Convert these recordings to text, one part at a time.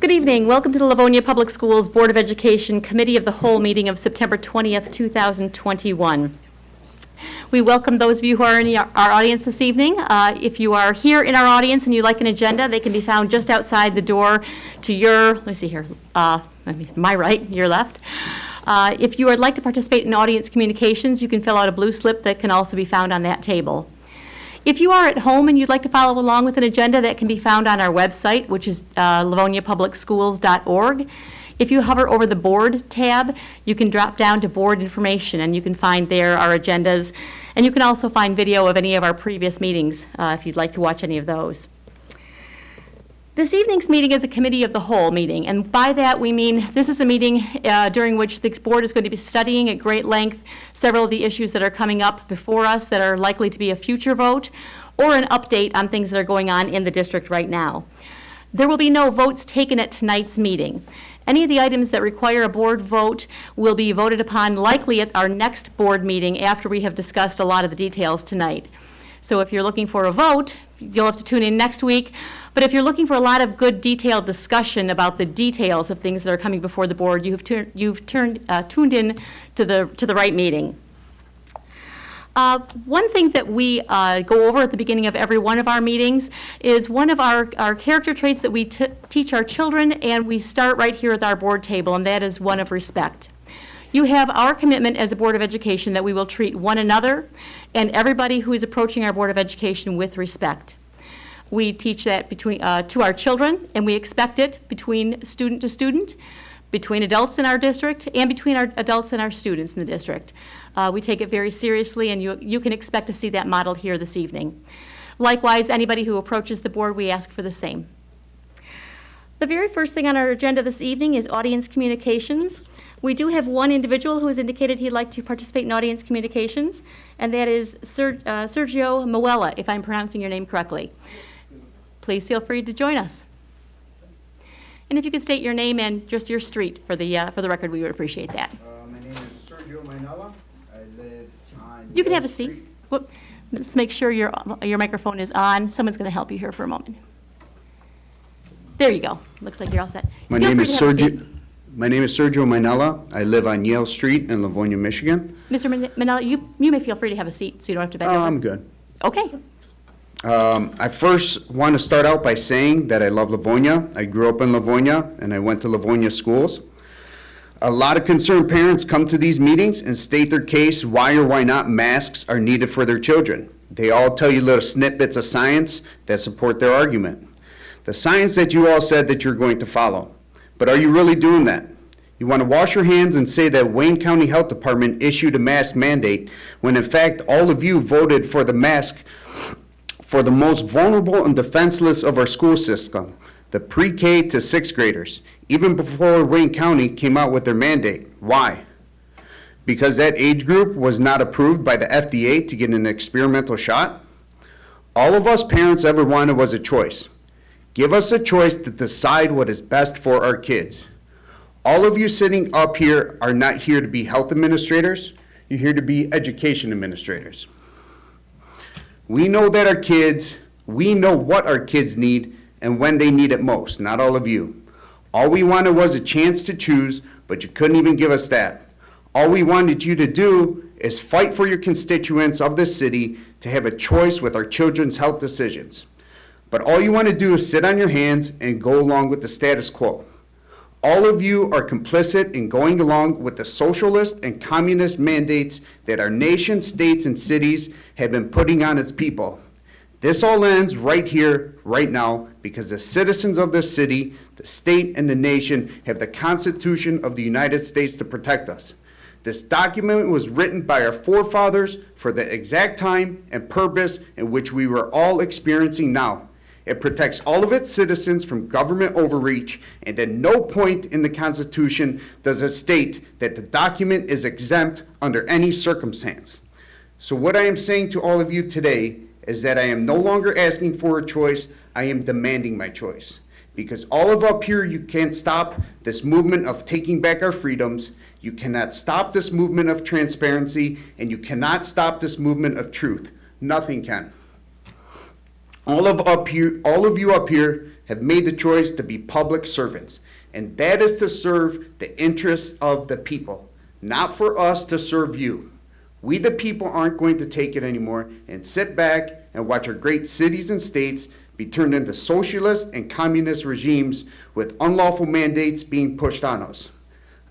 Good evening. Welcome to the Livonia Public Schools Board of Education Committee of the Whole meeting of September 20th, 2021. We welcome those of you who are in our audience this evening. If you are here in our audience and you'd like an agenda, they can be found just outside the door to your, let me see here, my right, your left. If you would like to participate in audience communications, you can fill out a blue slip that can also be found on that table. If you are at home and you'd like to follow along with an agenda, that can be found on our website, which is livoniapublicschools.org. If you hover over the board tab, you can drop down to board information, and you can find there our agendas, and you can also find video of any of our previous meetings if you'd like to watch any of those. This evening's meeting is a committee of the whole meeting, and by that we mean this is a meeting during which the board is going to be studying at great length several of the issues that are coming up before us that are likely to be a future vote, or an update on things that are going on in the district right now. There will be no votes taken at tonight's meeting. Any of the items that require a board vote will be voted upon likely at our next board meeting after we have discussed a lot of the details tonight. So if you're looking for a vote, you'll have to tune in next week. But if you're looking for a lot of good detailed discussion about the details of things that are coming before the board, you've tuned in to the right meeting. One thing that we go over at the beginning of every one of our meetings is one of our character traits that we teach our children, and we start right here at our board table, and that is one of respect. You have our commitment as a Board of Education that we will treat one another and everybody who is approaching our Board of Education with respect. We teach that to our children, and we expect it between student to student, between adults in our district, and between our adults and our students in the district. We take it very seriously, and you can expect to see that modeled here this evening. Likewise, anybody who approaches the board, we ask for the same. The very first thing on our agenda this evening is audience communications. We do have one individual who has indicated he'd like to participate in audience communications, and that is Sergio Moella, if I'm pronouncing your name correctly. Please feel free to join us. And if you could state your name and just your street for the record, we would appreciate that. My name is Sergio Mainella. I live on... You can have a seat. Whoop. Let's make sure your microphone is on. Someone's going to help you here for a moment. There you go. Looks like you're all set. My name is Sergio Mainella. I live on Yale Street in Livonia, Michigan. Mr. Mainella, you may feel free to have a seat so you don't have to bend over. I'm good. Okay. I first want to start out by saying that I love Livonia. I grew up in Livonia, and I went to Livonia schools. A lot of concerned parents come to these meetings and state their case why or why not masks are needed for their children. They all tell you little snippets of science that support their argument. The science that you all said that you're going to follow. But are you really doing that? You want to wash your hands and say that Wayne County Health Department issued a mask mandate when in fact all of you voted for the mask for the most vulnerable and defenseless of our school system, the pre-K to 6th graders, even before Wayne County came out with their mandate. Why? Because that age group was not approved by the FDA to get an experimental shot? All of us parents ever wanted was a choice. Give us a choice to decide what is best for our kids. All of you sitting up here are not here to be health administrators. You're here to be education administrators. We know that we know what our kids need and when they need it most, not all of you. All we wanted was a chance to choose, but you couldn't even give us that. All we wanted you to do is fight for your constituents of this city to have a choice with our children's health decisions. But all you want to do is sit on your hands and go along with the status quo. All of you are complicit in going along with the socialist and communist mandates that our nation, states, and cities have been putting on its people. This all ends right here, right now, because the citizens of this city, the state, and the nation have the Constitution of the United States to protect us. This document was written by our forefathers for the exact time and purpose in which we were all experiencing now. It protects all of its citizens from government overreach, and at no point in the Constitution does it state that the document is exempt under any circumstance. So what I am saying to all of you today is that I am no longer asking for a choice, I am demanding my choice. Because all of up here, you can't stop this movement of taking back our freedoms, you cannot stop this movement of transparency, and you cannot stop this movement of truth. Nothing can. All of you up here have made the choice to be public servants, and that is to serve the interests of the people, not for us to serve you. We the people aren't going to take it anymore and sit back and watch our great cities and states be turned into socialist and communist regimes with unlawful mandates being pushed on us.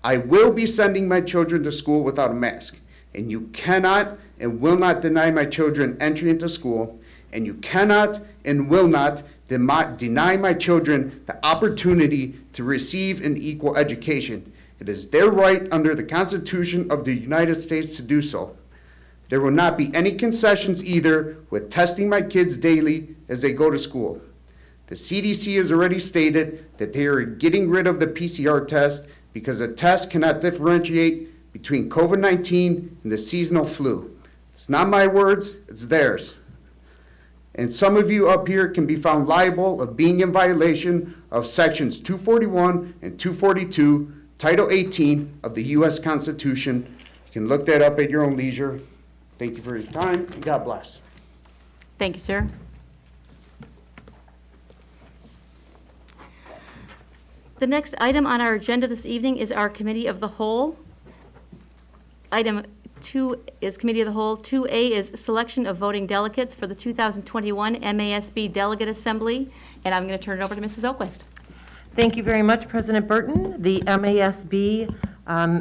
I will be sending my children to school without a mask, and you cannot and will not deny my children entry into school, and you cannot and will not deny my children the opportunity to receive an equal education. It is their right under the Constitution of the United States to do so. There will not be any concessions either with testing my kids daily as they go to school. The CDC has already stated that they are getting rid of the PCR test because the test cannot differentiate between COVID-19 and the seasonal flu. It's not my words, it's theirs. And some of you up here can be found liable of being in violation of sections 241 and 242, Title 18 of the U.S. Constitution. You can look that up at your own leisure. Thank you for your time, and God bless. Thank you, sir. The next item on our agenda this evening is our Committee of the Whole. Item 2 is Committee of the Whole. 2A is Selection of Voting Delegates for the 2021 MASB Delegate Assembly, and I'm going to turn it over to Mrs. Oquist. Thank you very much, President Burton. The MASB,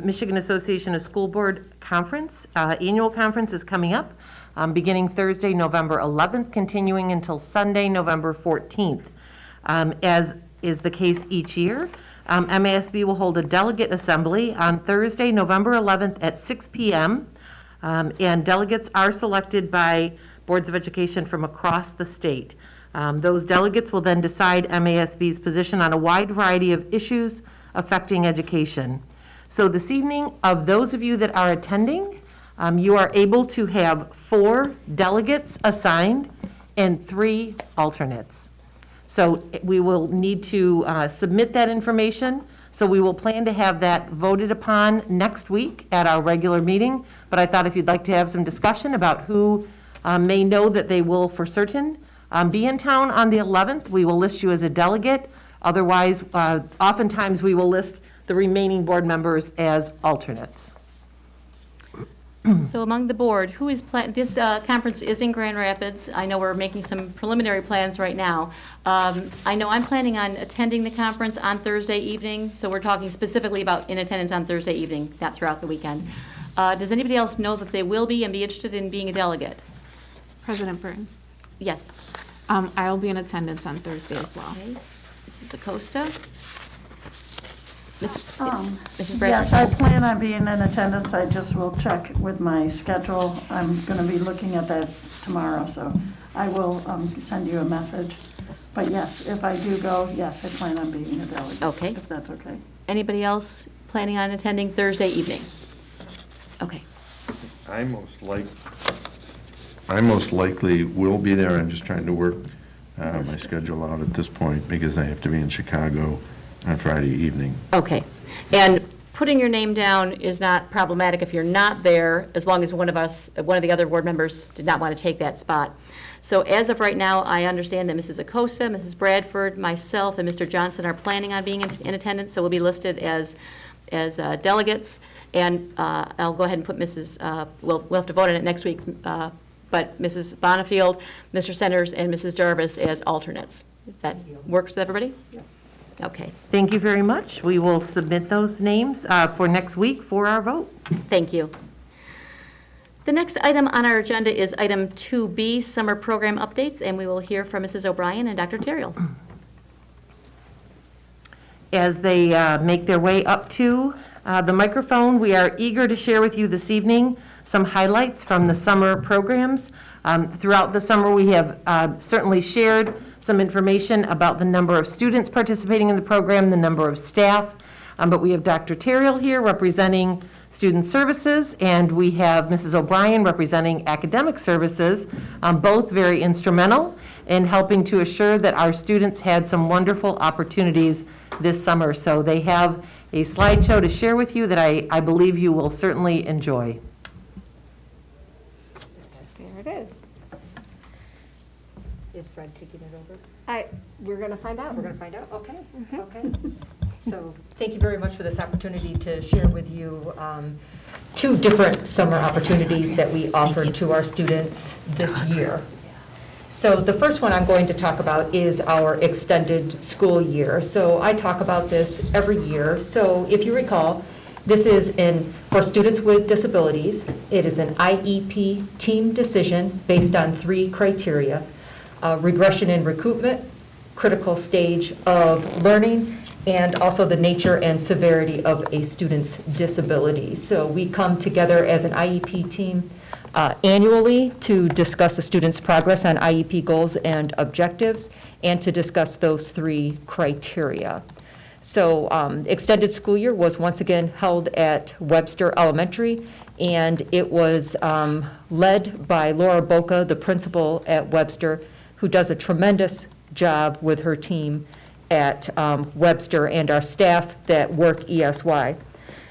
Michigan Association of School Board Conference, annual conference is coming up, beginning Thursday, November 11th, continuing until Sunday, November 14th. As is the case each year, MASB will hold a delegate assembly on Thursday, November 11th at 6 p.m. And delegates are selected by boards of education from across the state. Those delegates will then decide MASB's position on a wide variety of issues affecting education. So this evening, of those of you that are attending, you are able to have 4 delegates assigned and 3 alternates. So we will need to submit that information. So we will plan to have that voted upon next week at our regular meeting. But I thought if you'd like to have some discussion about who may know that they will for certain be in town on the 11th, we will list you as a delegate. Otherwise, oftentimes we will list the remaining board members as alternates. So among the board, who is this conference is in Grand Rapids. I know we're making some preliminary plans right now. I know I'm planning on attending the conference on Thursday evening, so we're talking specifically about in attendance on Thursday evening, not throughout the weekend. Does anybody else know that they will be and be interested in being a delegate? President Burton, Yes. I'll be in attendance on Thursday as well. Okay. Mrs. Acosta? Mrs. Yes, I Bradford? plan on being in attendance. I just will check with my schedule. I'm going to be looking at that tomorrow, so I will send you a message. But yes, if I do go, yes, I plan on being a delegate. Okay. If that's okay. Anybody else planning on attending Thursday evening? Okay. I most likely will be there. I'm just trying to work my schedule out at this point because I have to be in Chicago on Friday evening. Okay. And putting your name down is not problematic if you're not there, as long as one of the other board members did not want to take that spot. So as of right now, I understand that Mrs. Acosta, Mrs. Bradford, myself, and Mr. Johnson are planning on being in attendance, so we'll be listed as delegates. And I'll go ahead and put Mrs., we'll have to vote on it next week, but Mrs. Bonifield, Mr. Centers, and Mrs. Jarvis as alternates. If that works with everybody? Yeah. Okay. Thank you very much. We will submit those names for next week for our vote. Thank you. The next item on our agenda is item 2B, summer program updates, and we will hear from Mrs. O'Brien and Dr. Terrill. As they make their way up to the microphone, we are eager to share with you this evening some highlights from the summer programs. Throughout the summer, we have certainly shared some information about the number of students participating in the program, the number of staff, but we have Dr. Terrill here representing Student Services, and we have Mrs. O'Brien representing Academic Services, both very instrumental in helping to assure that our students had some wonderful opportunities this summer. So they have a slideshow to share with you that I believe you will certainly enjoy. There it is. Is Fred taking it over? We're going to find out. We're going to find out? Okay, okay. So thank you very much for this opportunity to share with you 2 different summer opportunities that we offered to our students this year. So the first one I'm going to talk about is our extended school year. So I talk about this every year. So if you recall, this is for students with disabilities. It is an IEP team decision based on 3 criteria: regression in recoupment, critical stage of learning, and also the nature and severity of a student's disability. So we come together as an IEP team annually to discuss a student's progress on IEP goals and objectives, and to discuss those 3 criteria. So extended school year was once again held at Webster Elementary, and it was led by Laura Boca, the principal at Webster, who does a tremendous job with her team at Webster and our staff that work ESY.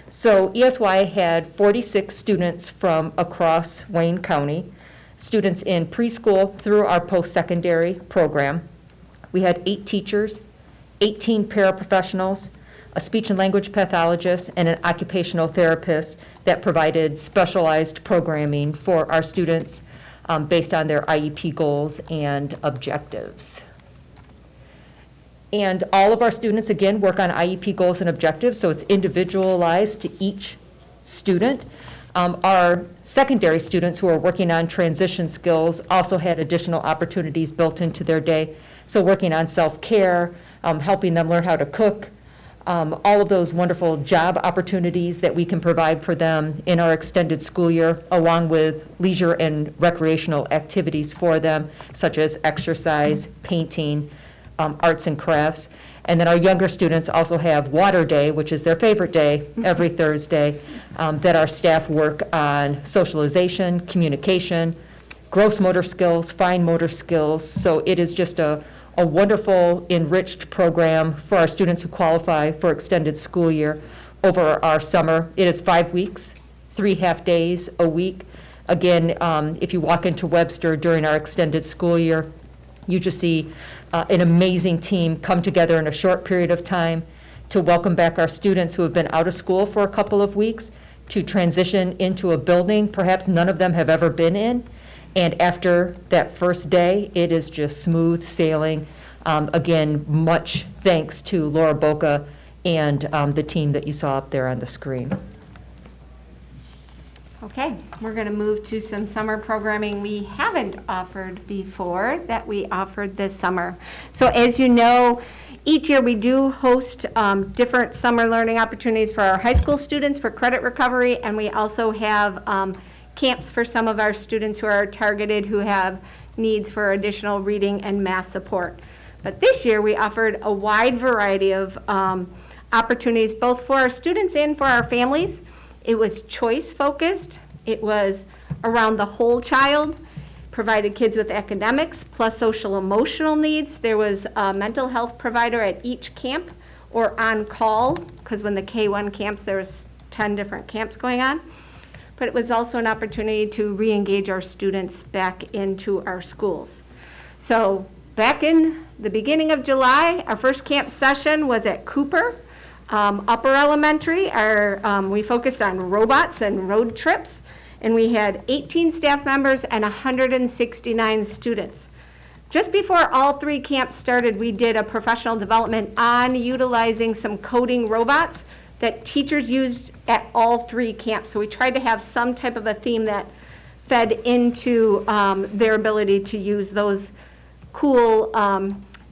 So ESY had 46 students from across Wayne County, students in preschool through our post-secondary program. We had 8 teachers, 18 paraprofessionals, a speech and language pathologist, and an occupational therapist that provided specialized programming for our students based on their IEP goals and objectives. And all of our students, again, work on IEP goals and objectives, so it's individualized to each student. Our secondary students who are working on transition skills also had additional opportunities built into their day. So working on self-care, helping them learn how to cook, all of those wonderful job opportunities that we can provide for them in our extended school year, along with leisure and recreational activities for them, such as exercise, painting, arts and crafts. And then our younger students also have Water Day, which is their favorite day, every Thursday, that our staff work on socialization, communication, gross motor skills, fine motor skills. So it is just a wonderful, enriched program for our students who qualify for extended school year over our summer. It is 5 weeks, 3 half days a week. Again, if you walk into Webster during our extended school year, you just see an amazing team come together in a short period of time to welcome back our students who have been out of school for a couple of weeks, to transition into a building perhaps none of them have ever been in. And after that first day, it is just smooth sailing. Again, much thanks to Laura Boca and the team that you saw up there on the screen. Okay, we're going to move to some summer programming we haven't offered before that we offered this summer. So as you know, each year we do host different summer learning opportunities for our high school students for credit recovery, and we also have camps for some of our students who are targeted, who have needs for additional reading and math support. But this year we offered a wide variety of opportunities both for our students and for our families. It was choice focused. It was around the whole child, provided kids with academics plus social emotional needs. There was a mental health provider at each camp or on call, because when the K-1 camps, there was 10 different camps going on. But it was also an opportunity to re-engage our students back into our schools. So back in the beginning of July, our first camp session was at Cooper. Upper Elementary, we focused on robots and road trips, and we had 18 staff members and 169 students. Just before all 3 camps started, we did a professional development on utilizing some coding robots that teachers used at all 3 camps. So we tried to have some type of a theme that fed into their ability to use those cool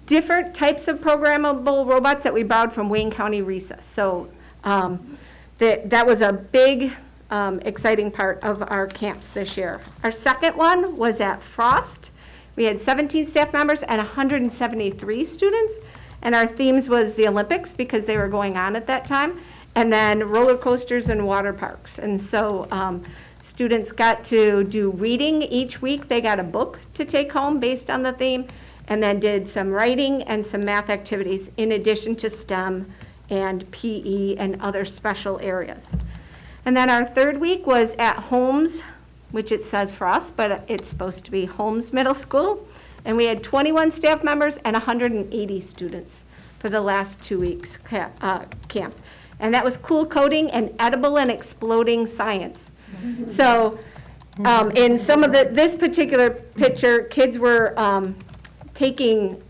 different types of programmable robots that we borrowed from Wayne County Recess. So that was a big, exciting part of our camps this year. Our second one was at Frost. We had 17 staff members and 173 students, and our themes was the Olympics because they were going on at that time, and then roller coasters and water parks. And so students got to do reading each week. They got a book to take home based on the theme, and then did some writing and some math activities in addition to STEM and PE and other special areas. And then our third week was at Holmes, which it says for us, but it's supposed to be Holmes Middle School. And we had 21 staff members and 180 students for the last 2 weeks camp. And that was cool coding and edible and exploding science. So in some of this particular picture, kids were taking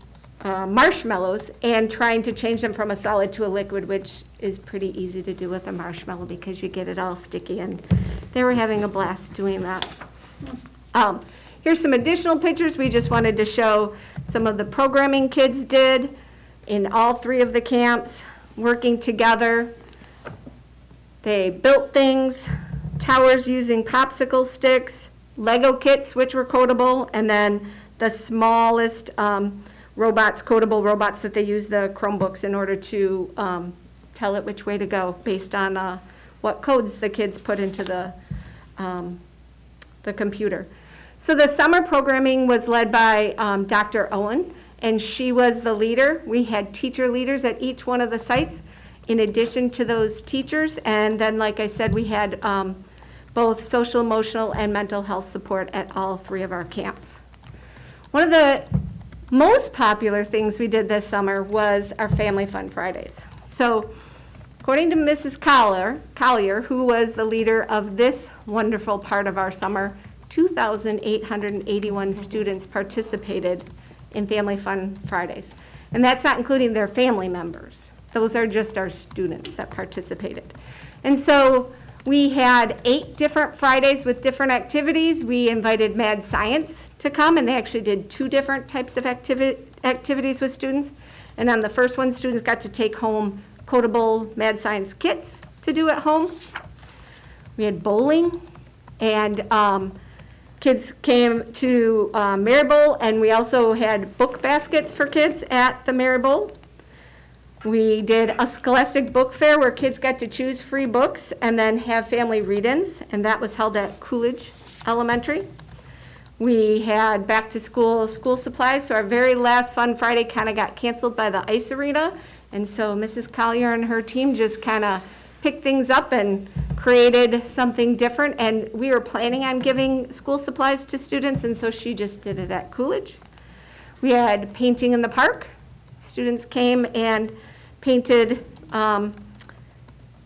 marshmallows and trying to change them from a solid to a liquid, which is pretty easy to do with a marshmallow because you get it all sticky, and they were having a blast doing that. Here's some additional pictures. We just wanted to show some of the programming kids did in all 3 of the camps, working together. They built things, towers using popsicle sticks, Lego kits, which were codable, and then the smallest robots, codable robots that they use the Chromebooks in order to tell it which way to go based on what codes the kids put into the computer. So the summer programming was led by Dr. Owen, and she was the leader. We had teacher leaders at each one of the sites in addition to those teachers, and then, like I said, we had both social, emotional, and mental health support at all 3 of our camps. One of the most popular things we did this summer was our Family Fun Fridays. So according to Mrs. Collier, who was the leader of this wonderful part of our summer, 2,881 students participated in Family Fun Fridays. And that's not including their family members. Those are just our students that participated. And so we had 8 different Fridays with different activities. We invited Mad Science to come, and they actually did 2 different types of activities with students. And on the first one, students got to take home codable Mad Science kits to do at home. We had bowling, and kids came to Maribel, and we also had book baskets for kids at the Maribel. We did a scholastic book fair where kids got to choose free books and then have family read-ins, and that was held at Coolidge Elementary. We had back to school supplies, so our very last Fun Friday kind of got canceled by the ice arena, and so Mrs. Collier and her team just kind of picked things up and created something different, and we were planning on giving school supplies to students, and so she just did it at Coolidge. We had painting in the park. Students came and painted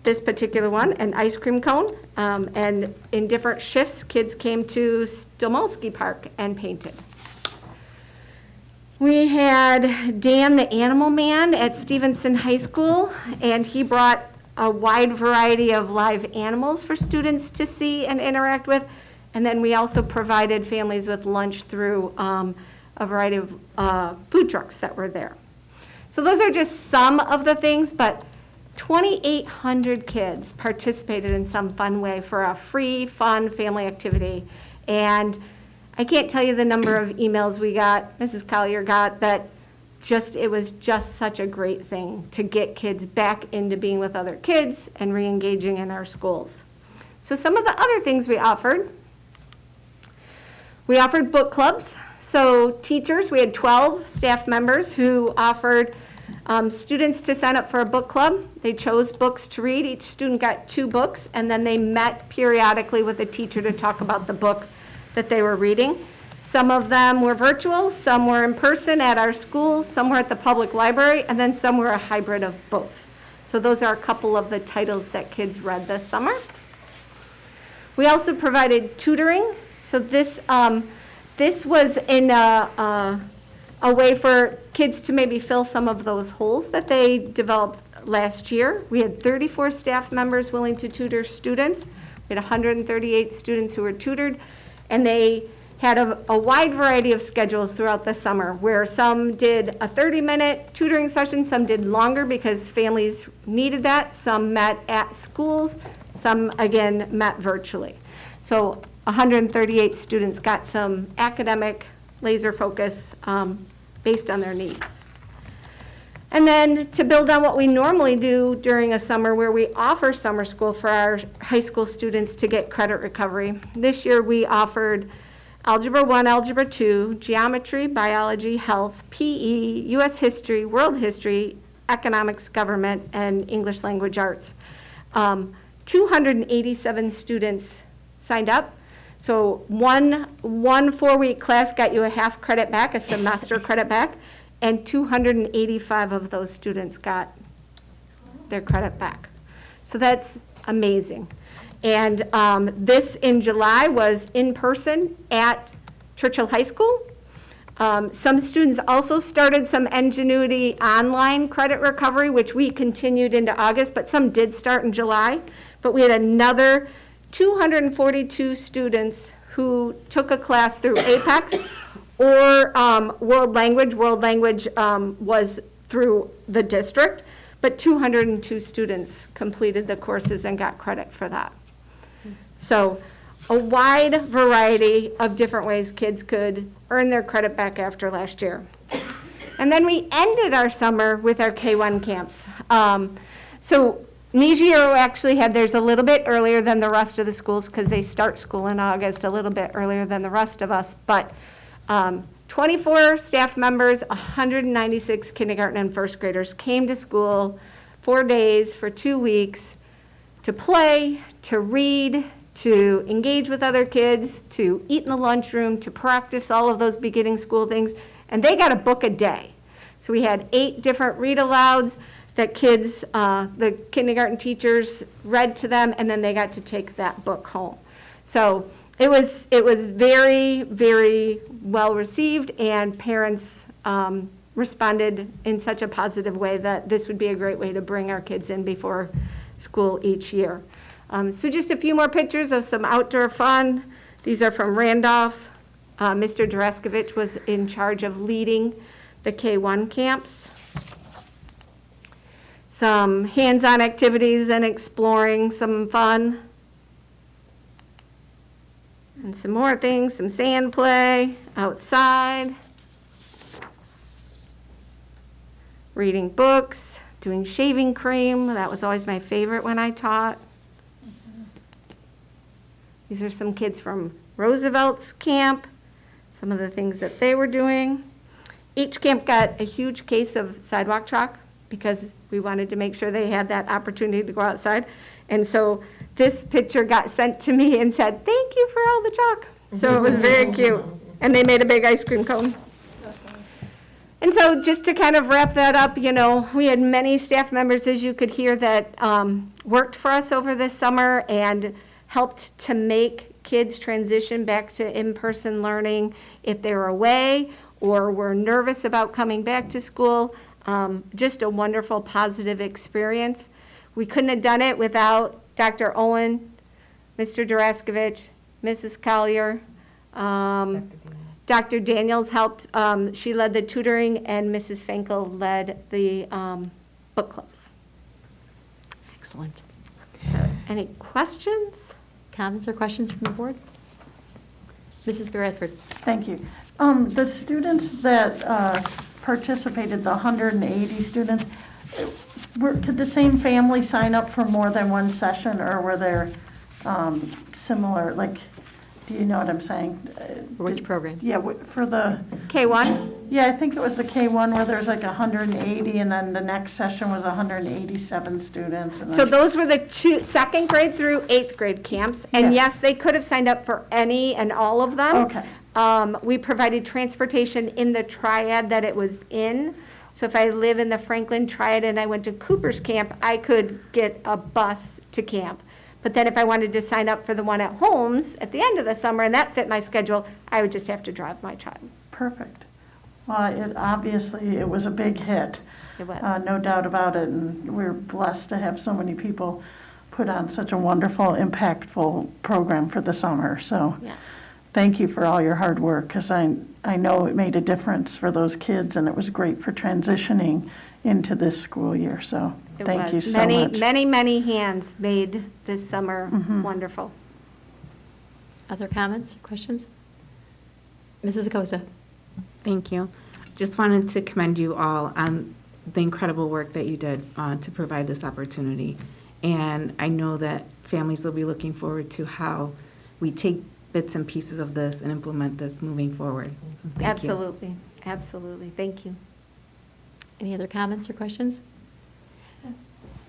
this particular one, an ice cream cone, and in different shifts, kids came to Stomolsky Park and painted. We had Dan the Animal Man at Stevenson High School, and he brought a wide variety of live animals for students to see and interact with, and then we also provided families with lunch through a variety of food trucks that were there. So those are just some of the things, but 2,800 kids participated in some fun way for a free, fun family activity. And I can't tell you the number of emails we got, Mrs. Collier got, that it was just such a great thing to get kids back into being with other kids and re-engaging in our schools. So some of the other things we offered book clubs. So teachers, we had 12 staff members who offered students to sign up for a book club. They chose books to read. Each student got 2 books, and then they met periodically with a teacher to talk about the book that they were reading. Some of them were virtual, some were in person at our schools, some were at the public library, and then some were a hybrid of both. So those are a couple of the titles that kids read this summer. We also provided tutoring. So this was in a way for kids to maybe fill some of those holes that they developed last year. We had 34 staff members willing to tutor students. We had 138 students who were tutored, and they had a wide variety of schedules throughout the summer, where some did a 30-minute tutoring session, some did longer because families needed that, some met at schools, some, again, met virtually. So 138 students got some academic laser focus based on their needs. And then to build on what we normally do during a summer where we offer summer school for our high school students to get credit recovery, this year we offered Algebra 1, Algebra 2, Geometry, Biology, Health, PE, U.S. History, World History, Economics, Government, and English Language Arts. 287 students signed up. So one 4-week class got you a half credit back, a semester credit back, and 285 of those students got their credit back. So that's amazing. And this in July was in person at Churchill High School. Some students also started some Ingenuity online credit recovery, which we continued into August, but some did start in July. But we had another 242 students who took a class through Apex or World Language. World Language was through the district, but 202 students completed the courses and got credit for that. So a wide variety of different ways kids could earn their credit back after last year. And then we ended our summer with our K-1 camps. So Nijiro actually had theirs a little bit earlier than the rest of the schools because they start school in August a little bit earlier than the rest of us. But 24 staff members, 196 kindergarten and first graders came to school 4 days for 2 weeks to play, to read, to engage with other kids, to eat in the lunchroom, to practice all of those beginning school things, and they got a book a day. So we had 8 different read-alouds that kids, the kindergarten teachers read to them, and then they got to take that book home. So it was very, very well received, and parents responded in such a positive way that this would be a great way to bring our kids in before school each year. So just a few more pictures of some outdoor fun. These are from Randolph. Mr. Draskevich was in charge of leading the K-1 camps. Some hands-on activities and exploring, some fun. And some more things, some sand play outside. Reading books, doing shaving cream. That was always my favorite when I taught. These are some kids from Roosevelt's camp, some of the things that they were doing. Each camp got a huge case of sidewalk chalk because we wanted to make sure they had that opportunity to go outside. And so this picture got sent to me and said, "Thank you for all the chalk." So it was very cute. And they made a big ice cream cone. And so just to kind of wrap that up, you know, we had many staff members, as you could hear, that worked for us over this summer and helped to make kids transition back to in-person learning if they were away or were nervous about coming back to school. Just a wonderful, positive experience. We couldn't have done it without Dr. Owen, Mr. Draskevich, Mrs. Collier. Dr. Daniels helped, she led the tutoring, and Mrs. Finkel led the book clubs. Excellent. So, any questions? Comments or questions from the board? Mrs. Bradford. Thank you. The students that participated, the 180 students, could the same family sign up for more than one session, or were there similar, like, do you know what I'm saying? Which program? Yeah, for the, K-1? yeah, I think it was the K-1 where there's like 180, and then the next session was 187 students. And So those were the 2nd grade through 8th grade camps, and Yeah. yes, they could have signed up for any and all of them. Okay. We provided transportation in the triad that it was in. So if I live in the Franklin triad and I went to Cooper's camp, I could get a bus to camp. But then if I wanted to sign up for the one at Holmes at the end of the summer and that fit my schedule, I would just have to drive my child. Perfect. Well, it was a big hit. It was. No doubt about it, and we're blessed to have so many people put on such a wonderful, impactful program for the summer. So Yes. thank you for all your hard work, because I know it made a difference for those kids, and it was great for transitioning into this school year. So It thank you was. so much. Many hands made this summer wonderful. Other comments or questions? Mrs. Acosta. Thank you. Just wanted to commend you all on the incredible work that you did to provide this opportunity. And I know that families will be looking forward to how we take bits and pieces of this and implement this moving forward. Thank you. Absolutely, absolutely. Thank you. Any other comments or questions?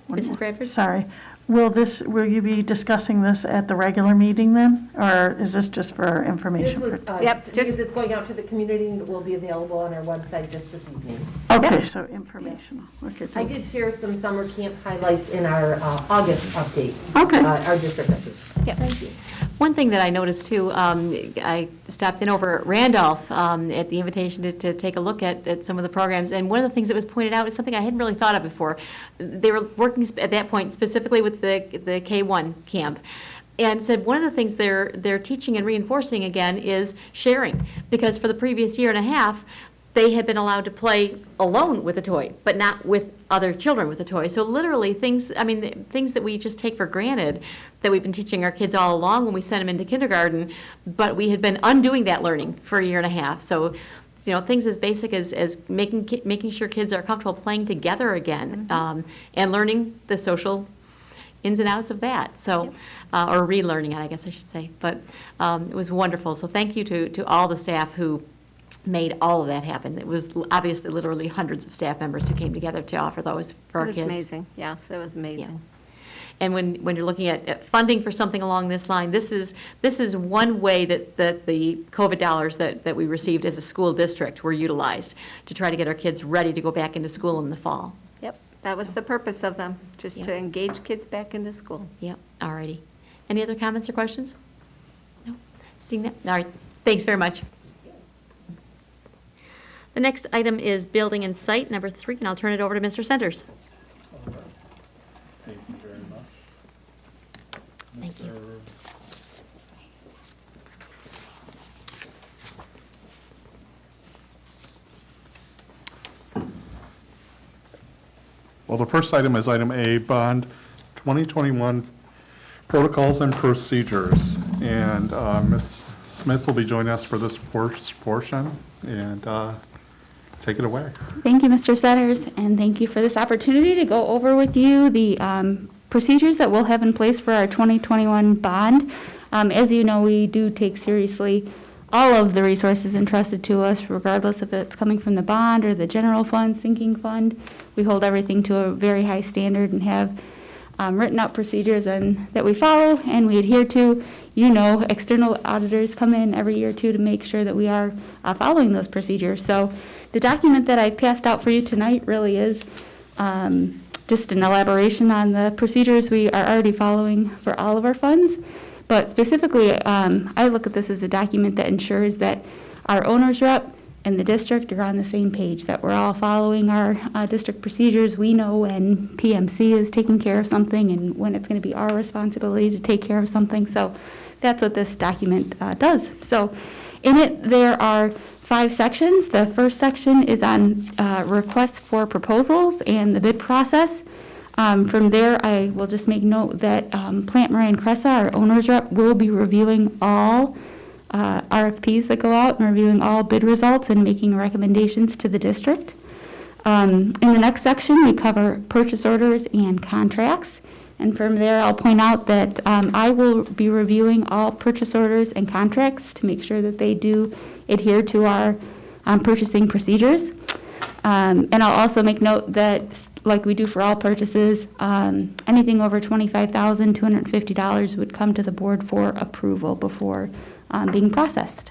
Mrs. Bradford? Sorry. Will you be discussing this at the regular meeting then? Or is this just for information? Yep, Because just- it's going out to the community and it will be available on our website just this evening. Okay, so informational. Okay, I thank you. did share some summer camp highlights in our August update. Okay. Our district update. Yeah. Thank you. One thing that I noticed too, I stopped in over at Randolph at the invitation to take a look at some of the programs, and one of the things that was pointed out is something I hadn't really thought of before. They were working at that point specifically with the K-1 camp, and said one of the things they're teaching and reinforcing again is sharing, because for the previous year and a half, they had been allowed to play alone with a toy, but not with other children with a toy. So literally things that we just take for granted that we've been teaching our kids all along when we sent them into kindergarten, but we had been undoing that learning for a year and a half. So, things as basic as making sure kids are comfortable playing together again, and learning the social ins and outs of that. So, or relearning it, I guess I should say. But it was wonderful. So thank you to all the staff who made all of that happen. It was obviously literally hundreds of staff members who came together to offer those for our It was kids. amazing. Yes, it was amazing. And when you're looking at funding for something along this line, this is one way that the COVID dollars that we received as a school district were utilized to try to get our kids ready to go back into school in the fall. Yep, that was the purpose of them, just to Yeah. engage kids back into school. Yep, all righty. Any other comments or questions? No? Seeing that? All right, thanks very much. The next item is building and site, number 3, and I'll turn it over to Mr. Centers. Thank you very much. Thank you. Well, the first item is item A, Bond 2021 Protocols and Procedures. And Ms. Smith will be joining us for this first portion, and take it away. Thank you, Mr. Centers, and thank you for this opportunity to go over with you the procedures that we'll have in place for our 2021 bond. As you know, we do take seriously all of the resources entrusted to us, regardless if it's coming from the bond or the general fund, sinking fund. We hold everything to a very high standard and have written out procedures that we follow and we adhere to. External auditors come in every year or two to make sure that we are following those procedures. So the document that I passed out for you tonight really is just an elaboration on the procedures we are already following for all of our funds. But specifically, I look at this as a document that ensures that our owner's rep and the district are on the same page, that we're all following our district procedures. We know when PMC is taking care of something and when it's going to be our responsibility to take care of something. So that's what this document does. So in it, there are 5 sections. The first section is on requests for proposals and the bid process. From there, I will just make note that Plant Moran Cressa, our owner's rep, will be reviewing all RFPs that go out and reviewing all bid results and making recommendations to the district. In the next section, we cover purchase orders and contracts. And from there, I'll point out that I will be reviewing all purchase orders and contracts to make sure that they do adhere to our purchasing procedures. And I'll also make note that, like we do for all purchases, anything over $25,250 would come to the board for approval before being processed.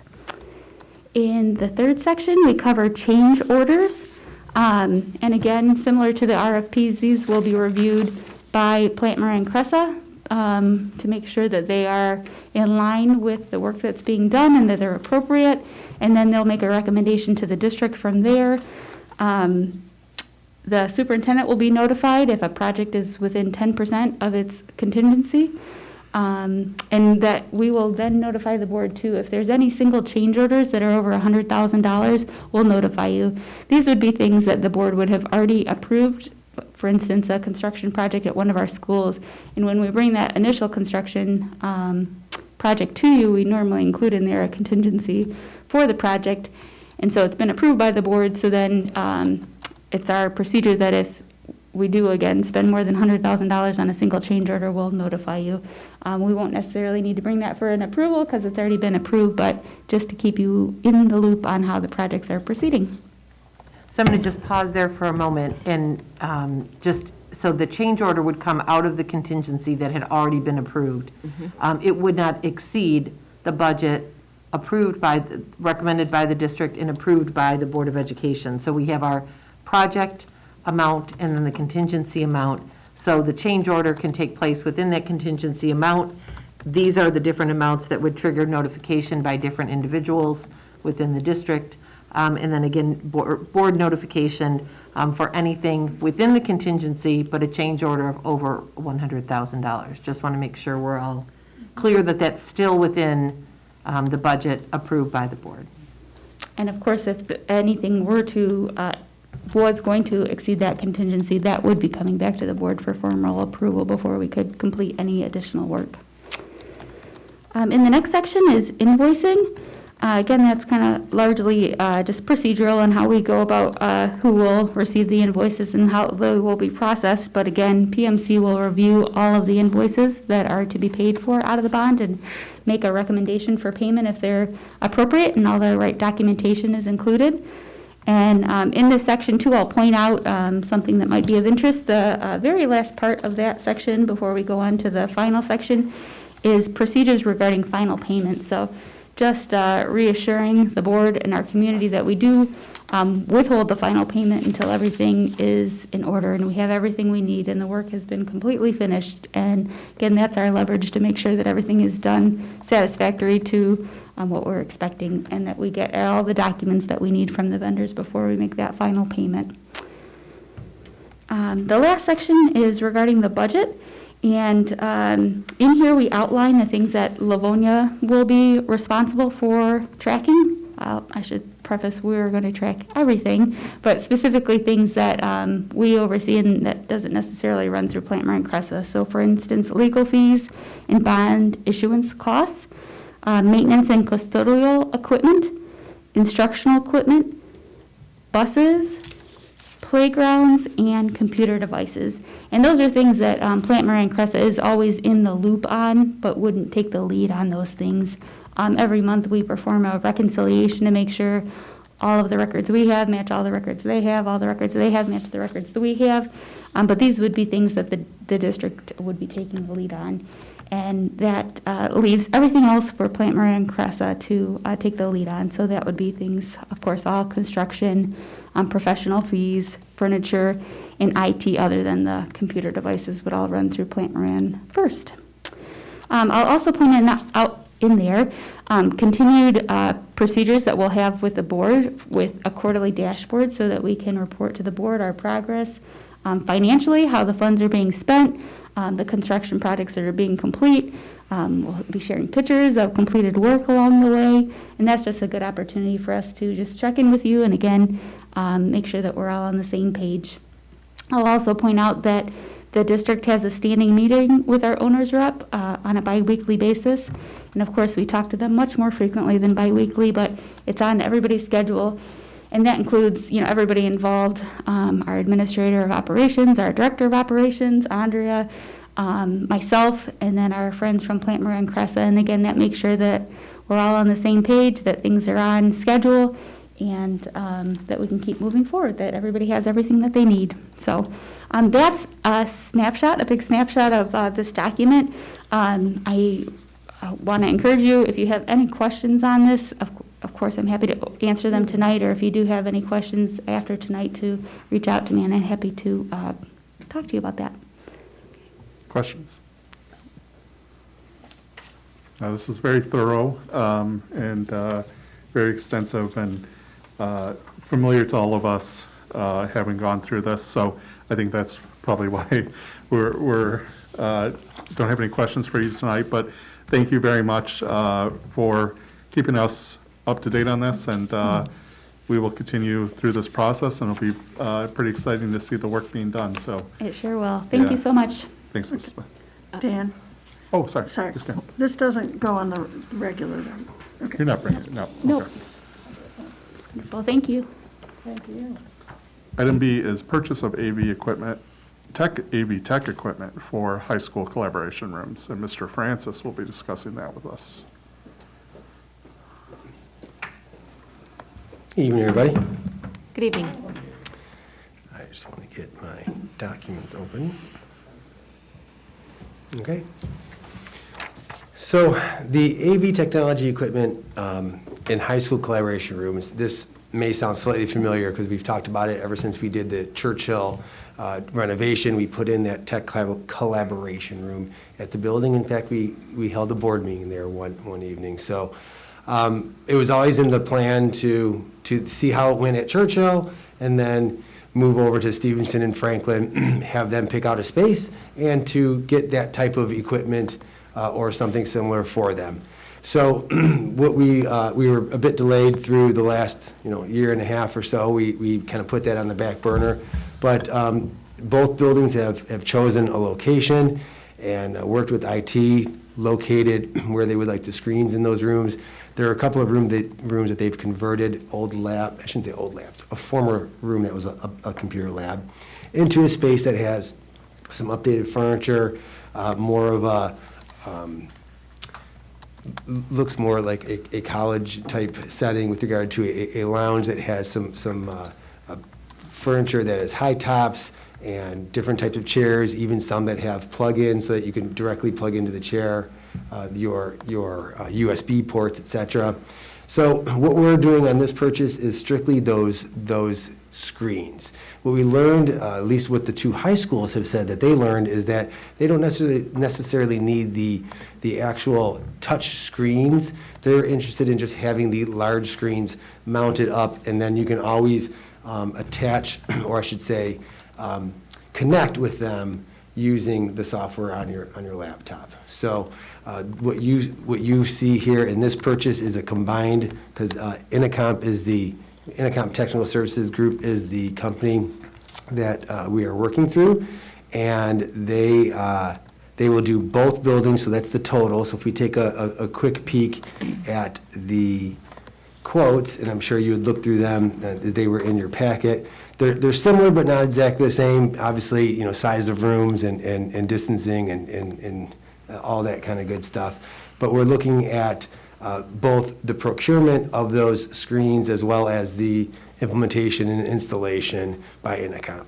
In the third section, we cover change orders. And again, similar to the RFPs, these will be reviewed by Plant Moran Cressa to make sure that they are in line with the work that's being done and that they're appropriate. And then they'll make a recommendation to the district from there. The superintendent will be notified if a project is within 10% of its contingency. And that we will then notify the board too. If there's any single change orders that are over $100,000, we'll notify you. These would be things that the board would have already approved. For instance, a construction project at one of our schools. And when we bring that initial construction project to you, we normally include in there a contingency for the project. And so it's been approved by the board. So then it's our procedure that if we do, again, spend more than $100,000 on a single change order, we'll notify you. We won't necessarily need to bring that for an approval because it's already been approved, but just to keep you in the loop on how the projects are proceeding. So I'm going to just pause there for a moment and just so the change order would come out of the contingency that had already been approved. It would not exceed the budget approved by, recommended by the district and approved by the Board of Education. So we have our project amount and then the contingency amount. So the change order can take place within that contingency amount. These are the different amounts that would trigger notification by different individuals within the district. And then again, board notification for anything within the contingency, but a change order of over $100,000. Just want to make sure we're all clear that that's still within the budget approved by the board. And of course, if anything were to, was going to exceed that contingency, that would be coming back to the board for formal approval before we could complete any additional work. In the next section is invoicing. Again, that's kind of largely just procedural and how we go about who will receive the invoices and how they will be processed. But again, PMC will review all of the invoices that are to be paid for out of the bond and make a recommendation for payment if they're appropriate and all the right documentation is included. And in this section too, I'll point out something that might be of interest. The very last part of that section before we go on to the final section is procedures regarding final payment. So just reassuring the board and our community that we do withhold the final payment until everything is in order and we have everything we need and the work has been completely finished. And again, that's our leverage to make sure that everything is done satisfactory to what we're expecting and that we get all the documents that we need from the vendors before we make that final payment. The last section is regarding the budget. And in here, we outline the things that Livonia will be responsible for tracking. I should preface, we're going to track everything, but specifically things that we oversee and that doesn't necessarily run through Plant Moran Cressa. So for instance, legal fees and bond issuance costs, maintenance and custodial equipment, instructional equipment, buses, playgrounds, and computer devices. And those are things that Plant Moran Cressa is always in the loop on, but wouldn't take the lead on those things. Every month we perform a reconciliation to make sure all of the records we have match all the records they have, all the records they have match the records that we have. But these would be things that the district would be taking the lead on. And that leaves everything else for Plant Moran Cressa to take the lead on. So that would be things, of course, all construction, professional fees, furniture, and IT other than the computer devices would all run through Plant Moran first. I'll also point out in there continued procedures that we'll have with the board with a quarterly dashboard so that we can report to the board our progress financially, how the funds are being spent, the construction projects that are being complete. We'll be sharing pictures of completed work along the way, and that's just a good opportunity for us to just check in with you and again, make sure that we're all on the same page. I'll also point out that the district has a standing meeting with our owner's rep on a bi-weekly basis. And of course, we talk to them much more frequently than bi-weekly, but it's on everybody's schedule. And that includes, everybody involved, our administrator of operations, our director of operations, Andrea, myself, and then our friends from Plant Moran Cressa. And again, that makes sure that we're all on the same page, that things are on schedule, and that we can keep moving forward, that everybody has everything that they need. So that's a snapshot, a big snapshot of this document. I want to encourage you, if you have any questions on this, of course, I'm happy to answer them tonight, or if you do have any questions after tonight, to reach out to me, and I'm happy to talk to you about that. Questions? This is very thorough and very extensive and familiar to all of us having gone through this. So I think that's probably why we're don't have any questions for you tonight. But thank you very much for keeping us up to date on this, and we will continue through this process, and it'll be pretty exciting to see the work being done. So it sure will. Thank you so much. Thanks, Mrs. Smith. Dan, Oh, sorry. sorry, Just go. this doesn't go on the regular, okay. You're not bringing it, no. Nope. Okay. Well, thank you. Item B is purchase of AV equipment, AV tech equipment for high school collaboration rooms, and Mr. Francis will be discussing that with us. Evening, everybody. Good evening. just want to get my documents open. Okay. So the AV technology equipment in high school collaboration rooms, this may sound slightly familiar because we've talked about it ever since we did the Churchill renovation. We put in that tech collaboration room at the building. In fact, we held a board meeting there one evening. So it was always in the plan to see how it went at Churchill and then move over to Stevenson and Franklin, have them pick out a space, and to get that type of equipment or something similar for them. So what we were a bit delayed through the last year and a half or so. We kind of put that on the back burner, but both buildings have chosen a location and worked with IT, located where they would like the screens in those rooms. There are a couple of rooms that they've converted old lab, I shouldn't say old labs, a former room that was a computer lab, into a space that has some updated furniture, more of a, looks more like a college type setting with regard to a lounge that has some furniture that has high tops and different types of chairs, even some that have plug-ins so that you can directly plug into the chair, your USB ports, etc. So what we're doing on this purchase is strictly those screens. What we learned, at least what the two high schools have said that they learned, is that they don't necessarily need the actual touch screens. They're interested in just having the large screens mounted up, and then you can always attach, or I should say, connect with them using the software on your laptop. So what you see here in this purchase is a combined, because Intercom Technical Services Group is the company that we are working through, and they will do both buildings, so that's the total. So if we take a quick peek at the quotes, and I'm sure you would look through them, they were in your packet. They're similar but not exactly the same. Obviously, size of rooms and distancing and all that kind of good stuff. But we're looking at both the procurement of those screens as well as the implementation and installation by Intercom.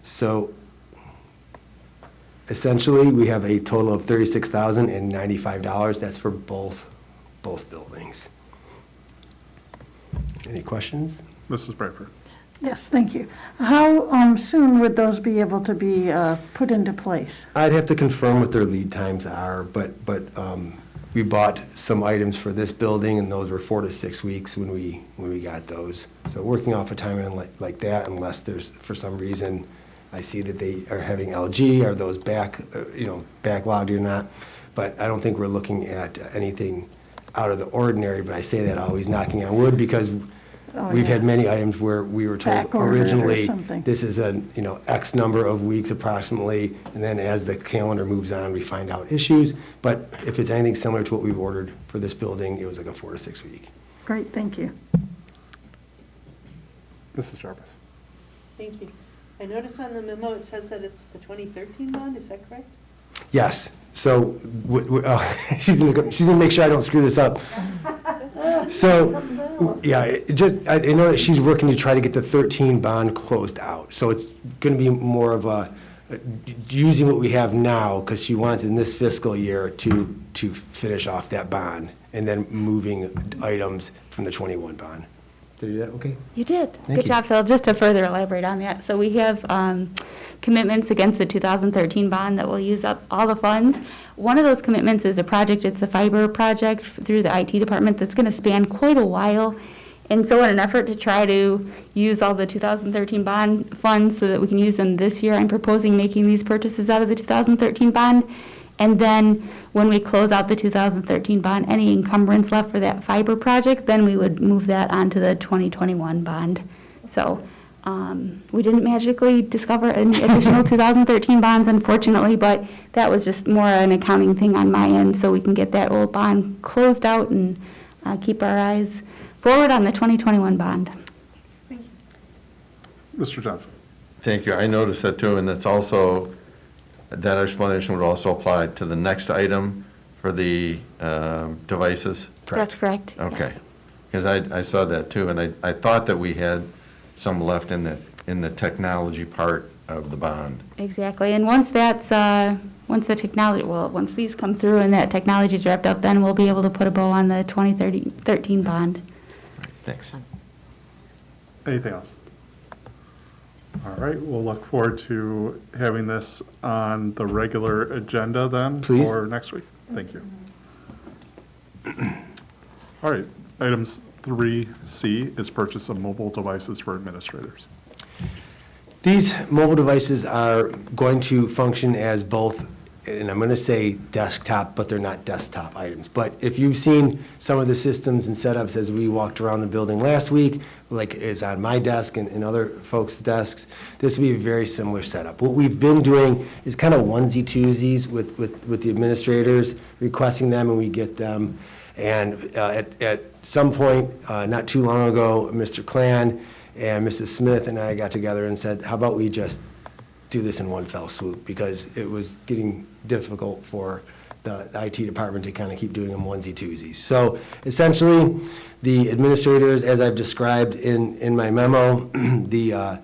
So essentially, we have a total of $36,095. That's for both buildings. Any questions? Mrs. Bradford. Yes, thank you. How soon would those be able to be put into place? I'd have to confirm what their lead times are, but we bought some items for this building, and those were 4 to 6 weeks when we got those. So working off a timeline like that, unless there's, for some reason, I see that they are having LG, are those backlogged or not? But I don't think we're looking at anything out of the ordinary, but I say that always knocking on wood, because we've had many items where we were told Back-ordered or originally, something. this is a, X number of weeks approximately, and then as the calendar moves on, we find out issues. But if it's anything similar to what we've ordered for this building, it was like a 4 to 6 week. Great, thank you. Mrs. Jarvis. Thank you. I noticed on the memo, it says that it's the 2013 bond, is that correct? Yes, so, she's gonna make sure I don't screw this up. So, yeah, I know that she's working to try to get the 13 bond closed out. So it's gonna be more of using what we have now, because she wants in this fiscal year to finish off that bond, and then moving items from the 21 bond. Did I do that okay? You did. Thank Good you. job, Phil. Just to further elaborate on that, so we have commitments against the 2013 bond that will use up all the funds. One of those commitments is a project, it's a fiber project through the IT department that's going to span quite a while. And so in an effort to try to use all the 2013 bond funds so that we can use them this year, I'm proposing making these purchases out of the 2013 bond. And then when we close out the 2013 bond, any encumbrance left for that fiber project, then we would move that onto the 2021 bond. So we didn't magically discover any additional 2013 bonds, unfortunately, but that was just more an accounting thing on my end, so we can get that old bond closed out and keep our eyes forward on the 2021 bond. Mr. Johnson. Thank you. I noticed that too, and it's also, that explanation would also apply to the next item for the devices? That's correct. Okay. Because I saw that too, and I thought that we had some left in the technology part of the bond. Exactly, and once once the technology, once these come through and that technology is wrapped up, then we'll be able to put a bow on the 2013 bond. Thanks. Anything else? All right, we'll look forward to having this on the regular agenda then Please. for next week. Thank you. All right, items 3C is purchase of mobile devices for administrators. These mobile devices are going to function as both, and I'm going to say desktop, but they're not desktop items. But if you've seen some of the systems and setups as we walked around the building last week, like is on my desk and other folks' desks, this will be a very similar setup. What we've been doing is kind of onesie-twosies with the administrators, requesting them, and we get them. And at some point, not too long ago, Mr. Clan and Mrs. Smith and I got together and said, how about we just do this in one fell swoop, because it was getting difficult for the IT department to kind of keep doing them onesie-twosies. So essentially, the administrators, as I've described in my memo, the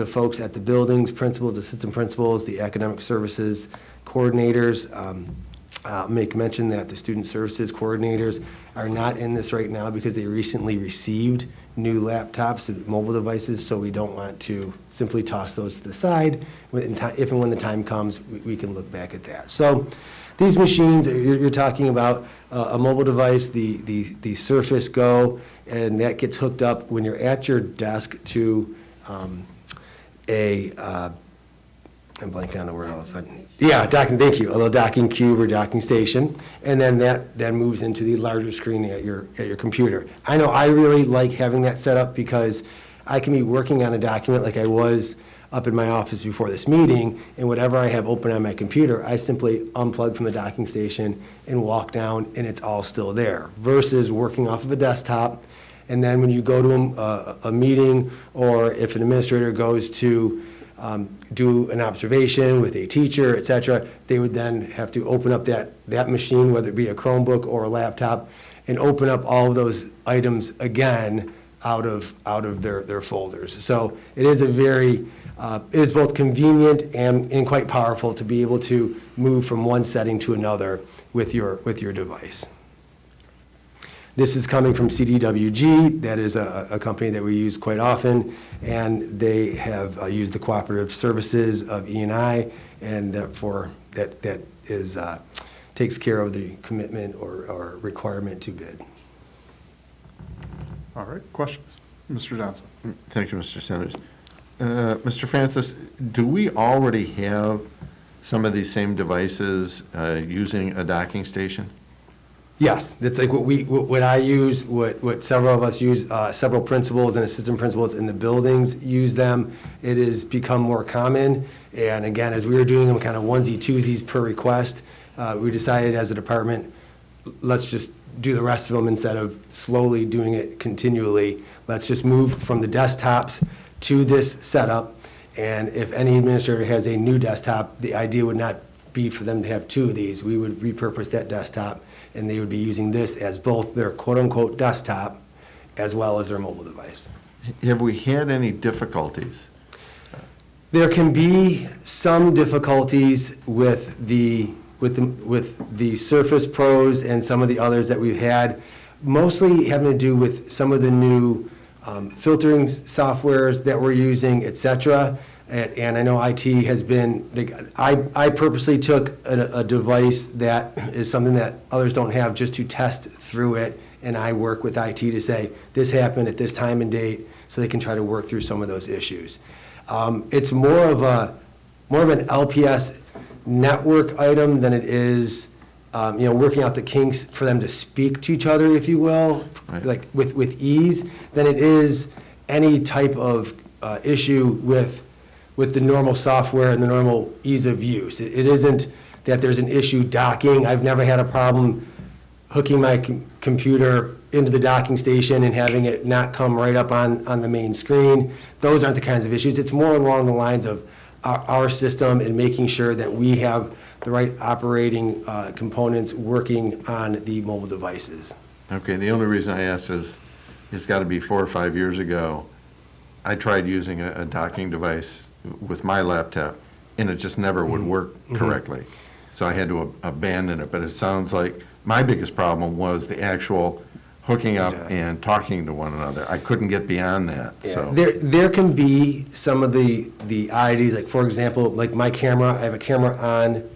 folks at the buildings, principals, assistant principals, the academic services coordinators, make mention that the student services coordinators are not in this right now because they recently received new laptops and mobile devices, so we don't want to simply toss those to the side. If and when the time comes, we can look back at that. So these machines, you're talking about a mobile device, the Surface Go, and that gets hooked up when you're at your desk to I'm blanking on the word all of a sudden. Yeah, docking, thank you. A little docking cube or docking station. And then that then moves into the larger screen at your computer. I know I really like having that set up because I can be working on a document like I was up in my office before this meeting, and whatever I have open on my computer, I simply unplug from the docking station and walk down, and it's all still there, versus working off of a desktop. And then when you go to a meeting, or if an administrator goes to do an observation with a teacher, et cetera, they would then have to open up that machine, whether it be a Chromebook or a laptop, and open up all of those items again out of their folders. So it is it is both convenient and quite powerful to be able to move from one setting to another with your device. This is coming from CDWG. That is a company that we use quite often, and they have used the cooperative services of E&I, and therefore that takes care of the commitment or requirement to bid. All right, questions? Mr. Johnson? Thank you, Mr. Sanders. Mr. Francis, do we already have some of these same devices using a docking station? Yes, that's like what I use, what several of us use, several principals and assistant principals in the buildings use them. It has become more common, and again, as we were doing them kind of onesie-twosies per request, we decided as a department, let's just do the rest of them instead of slowly doing it continually. Let's just move from the desktops to this setup, and if any administrator has a new desktop, the idea would not be for them to have two of these. We would repurpose that desktop, and they would be using this as both their quote-unquote desktop as well as their mobile device. Have we had any difficulties? There can be some difficulties with the Surface Pros and some of the others that we've had, mostly having to do with some of the new filtering softwares that we're using, et cetera. And I know IT has been, I purposely took a device that is something that others don't have just to test through it, and I work with IT to say, this happened at this time and date, so they can try to work through some of those issues. It's more of an LPS network item than it is, working out the kinks for them to speak to each other, if you will, right, like with ease, than it is any type of issue with the normal software and the normal ease of use. It isn't that there's an issue docking. I've never had a problem hooking my computer into the docking station and having it not come right up on the main screen. Those aren't the kinds of issues. It's more along the lines of our system and making sure that we have the right operating components working on the mobile devices. Okay, the only reason I ask is it's got to be 4 or 5 years ago, I tried using a docking device with my laptop, and it just never would work correctly. So I had to abandon it, but it sounds like my biggest problem was the actual hooking up and talking to one another. I couldn't get beyond that, so. There can be some of the oddities, like for example, like my camera, I have a camera on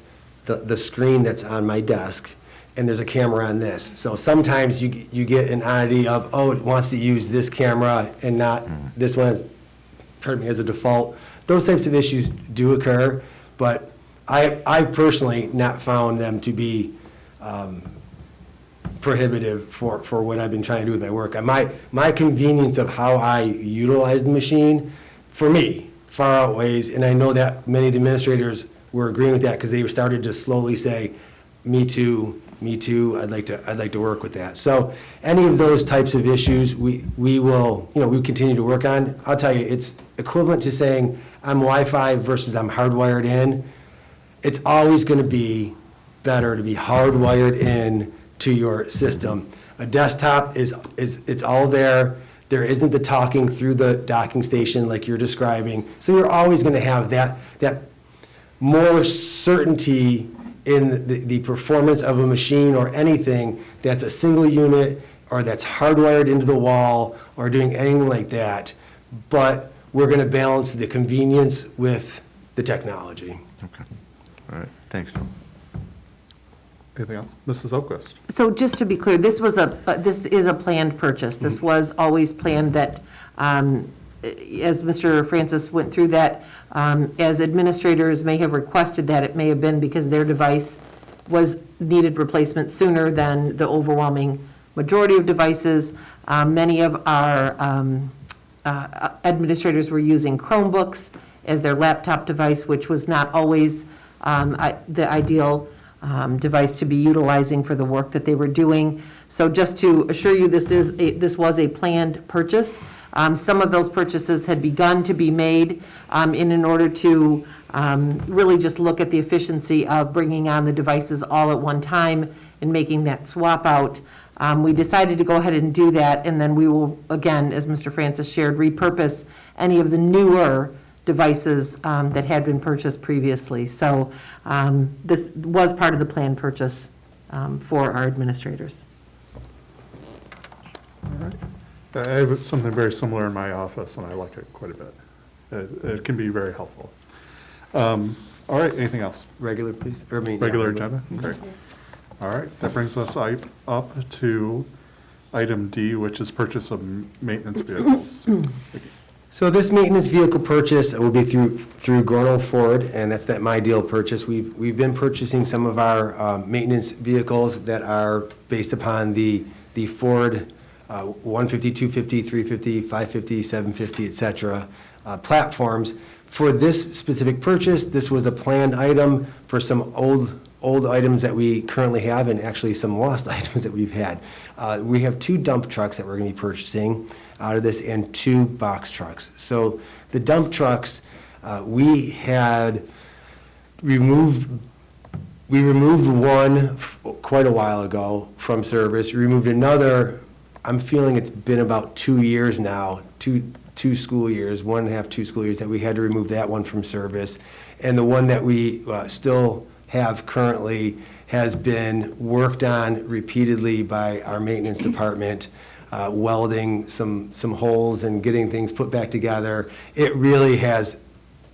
the screen that's on my desk, and there's a camera on this. So sometimes you get an oddity of, oh, it wants to use this camera and not this one as a default. Those types of issues do occur, but I personally not found them to be prohibitive for what I've been trying to do with my work. My convenience of how I utilize the machine, for me, far outweighs, and I know that many of the administrators were agreeing with that because they started to slowly say, me too, I'd like to work with that. So any of those types of issues, we will, we continue to work on. I'll tell you, it's equivalent to saying I'm Wi-Fi versus I'm hardwired in. It's always going to be better to be hardwired in to your system. A desktop it's all there. There isn't the talking through the docking station like you're describing. So you're always going to have that more certainty in the performance of a machine or anything that's a single unit or that's hardwired into the wall or doing anything like that. But we're going to balance the convenience with the technology. Okay. All right, thanks, Tom. Anything else? Mrs. Oquist? So just to be clear, this is a planned purchase. This was always planned that, as Mr. Francis went through that, as administrators may have requested that, it may have been because their device needed replacement sooner than the overwhelming majority of devices. Many of our administrators were using Chromebooks as their laptop device, which was not always the ideal device to be utilizing for the work that they were doing. So just to assure you, this was a planned purchase. Some of those purchases had begun to be made in order to really just look at the efficiency of bringing on the devices all at one time and making that swap out. We decided to go ahead and do that, and then we will, again, as Mr. Francis shared, repurpose any of the newer devices that had been purchased previously. So this was part of the planned purchase for our administrators. I have something very similar in my office, and I like it quite a bit. It can be very helpful. All right, anything else? Regular, please. Regular agenda? Great. All right, that brings us up to item D, which is purchase of maintenance vehicles. So this maintenance vehicle purchase will be through Gorno Ford, and that's that My Deal purchase. We've been purchasing some of our maintenance vehicles that are based upon the Ford 150, 250, 350, 550, 750, et cetera, platforms. For this specific purchase, this was a planned item for some old items that we currently have and actually some lost items that we've had. We have 2 dump trucks that we're going to be purchasing out of this and 2 box trucks. So the dump trucks, we had removed one quite a while ago from service. We removed another, I'm feeling it's been about 2 years now, two school years, 1.5, 2 school years that we had to remove that one from service. And the one that we still have currently has been worked on repeatedly by our maintenance department, welding some holes and getting things put back together. It really has,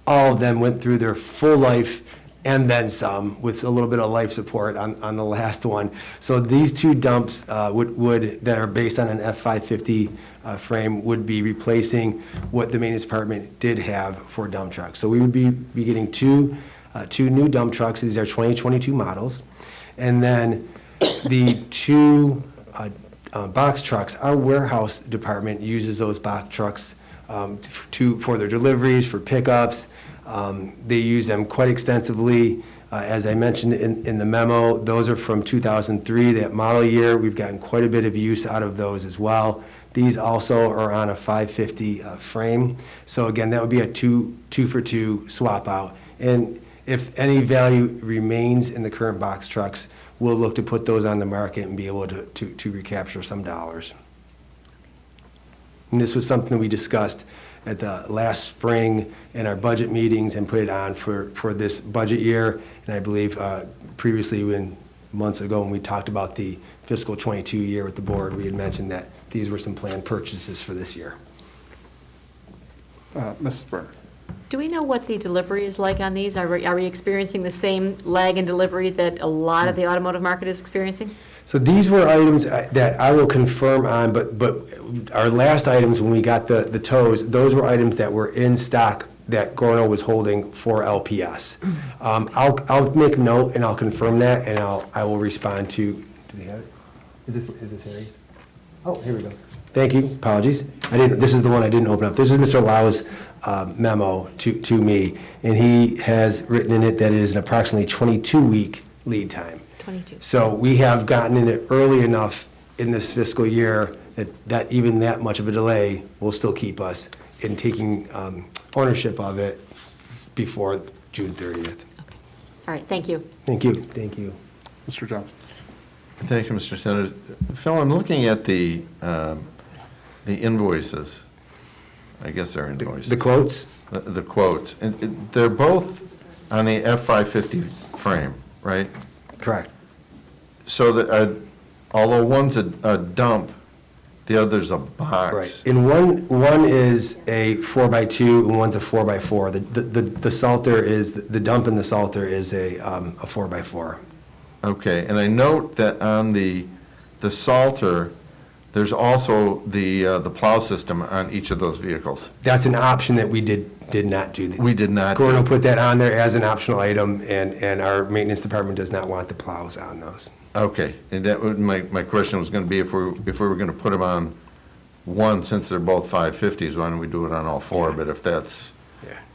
all of them went through their full life and then some, with a little bit of life support on the last one. So these 2 dumps that are based on an F550 frame would be replacing what the maintenance department did have for dump trucks. So we would be getting two new dump trucks. These are 2022 models. And then the 2 box trucks, our warehouse department uses those box trucks for their deliveries, for pickups. They use them quite extensively. As I mentioned in the memo, those are from 2003, that model year. We've gotten quite a bit of use out of those as well. These also are on a 550 frame. So again, that would be a two for two swap out. And if any value remains in the current box trucks, we'll look to put those on the market and be able to recapture some dollars. And this was something we discussed at the last spring in our budget meetings and put it on for this budget year. And I believe previously, months ago, when we talked about the fiscal '22 year with the board, we had mentioned that these were some planned purchases for this year. Mrs. Burr. Do we know what the delivery is like on these? Are we experiencing the same lag in delivery that a lot of the automotive market is experiencing? So these were items that I will confirm on, but our last items, when we got the tows, those were items that were in stock that Gorno was holding for LPS. I'll make a note and I'll confirm that, and I will respond to, do they have it? Is this Harry's? Oh, here we go. Thank you, apologies. This is the one I didn't open up. This is Mr. Lau's memo to me, and he has written in it that it is an approximately 22-week lead time. 22. So we have gotten in it early enough in this fiscal year that even that much of a delay will still keep us in taking ownership of it before June 30th. All right, thank you. Thank you. Thank you. Mr. Johnson. Thank you, Mr. Senator. Phil, I'm looking at the invoices. I guess they're invoices. The quotes? The quotes. And they're both on the F-550 frame, right? Correct. So that, although one's a dump, the other's a box. Right. And one is a 4x2 and one's a 4x4. The Salter is, the dump in the Salter is a 4x4. Okay, and I note that on the Salter, there's also the plow system on each of those vehicles. That's an option that we did not do. We did not. Gorno put that on there as an optional item, and our maintenance department does not want the plows on those. Okay, and that would, my question was going to be if we were going to put them on one, since they're both 550s, why don't we do it on all four? But if that's,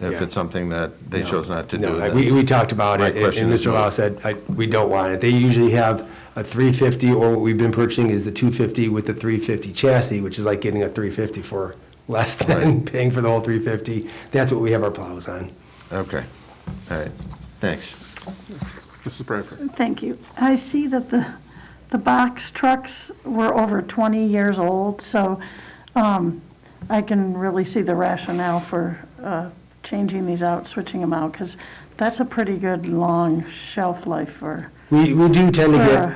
if it's something that they chose not to do. No, then we talked about my it, and question is Mr. Lau said, we don't want it. They usually have a 350, or what we've been purchasing is the 250 with the 350 chassis, which is like getting a 350 for less than paying for the whole 350. That's what we have our plows on. Okay, all right, thanks. Mrs. Bradford. Thank you. I see that the box trucks were over 20 years old, so I can really see the rationale for changing these out, switching them out, because that's a pretty good long shelf life for. We do tend to for get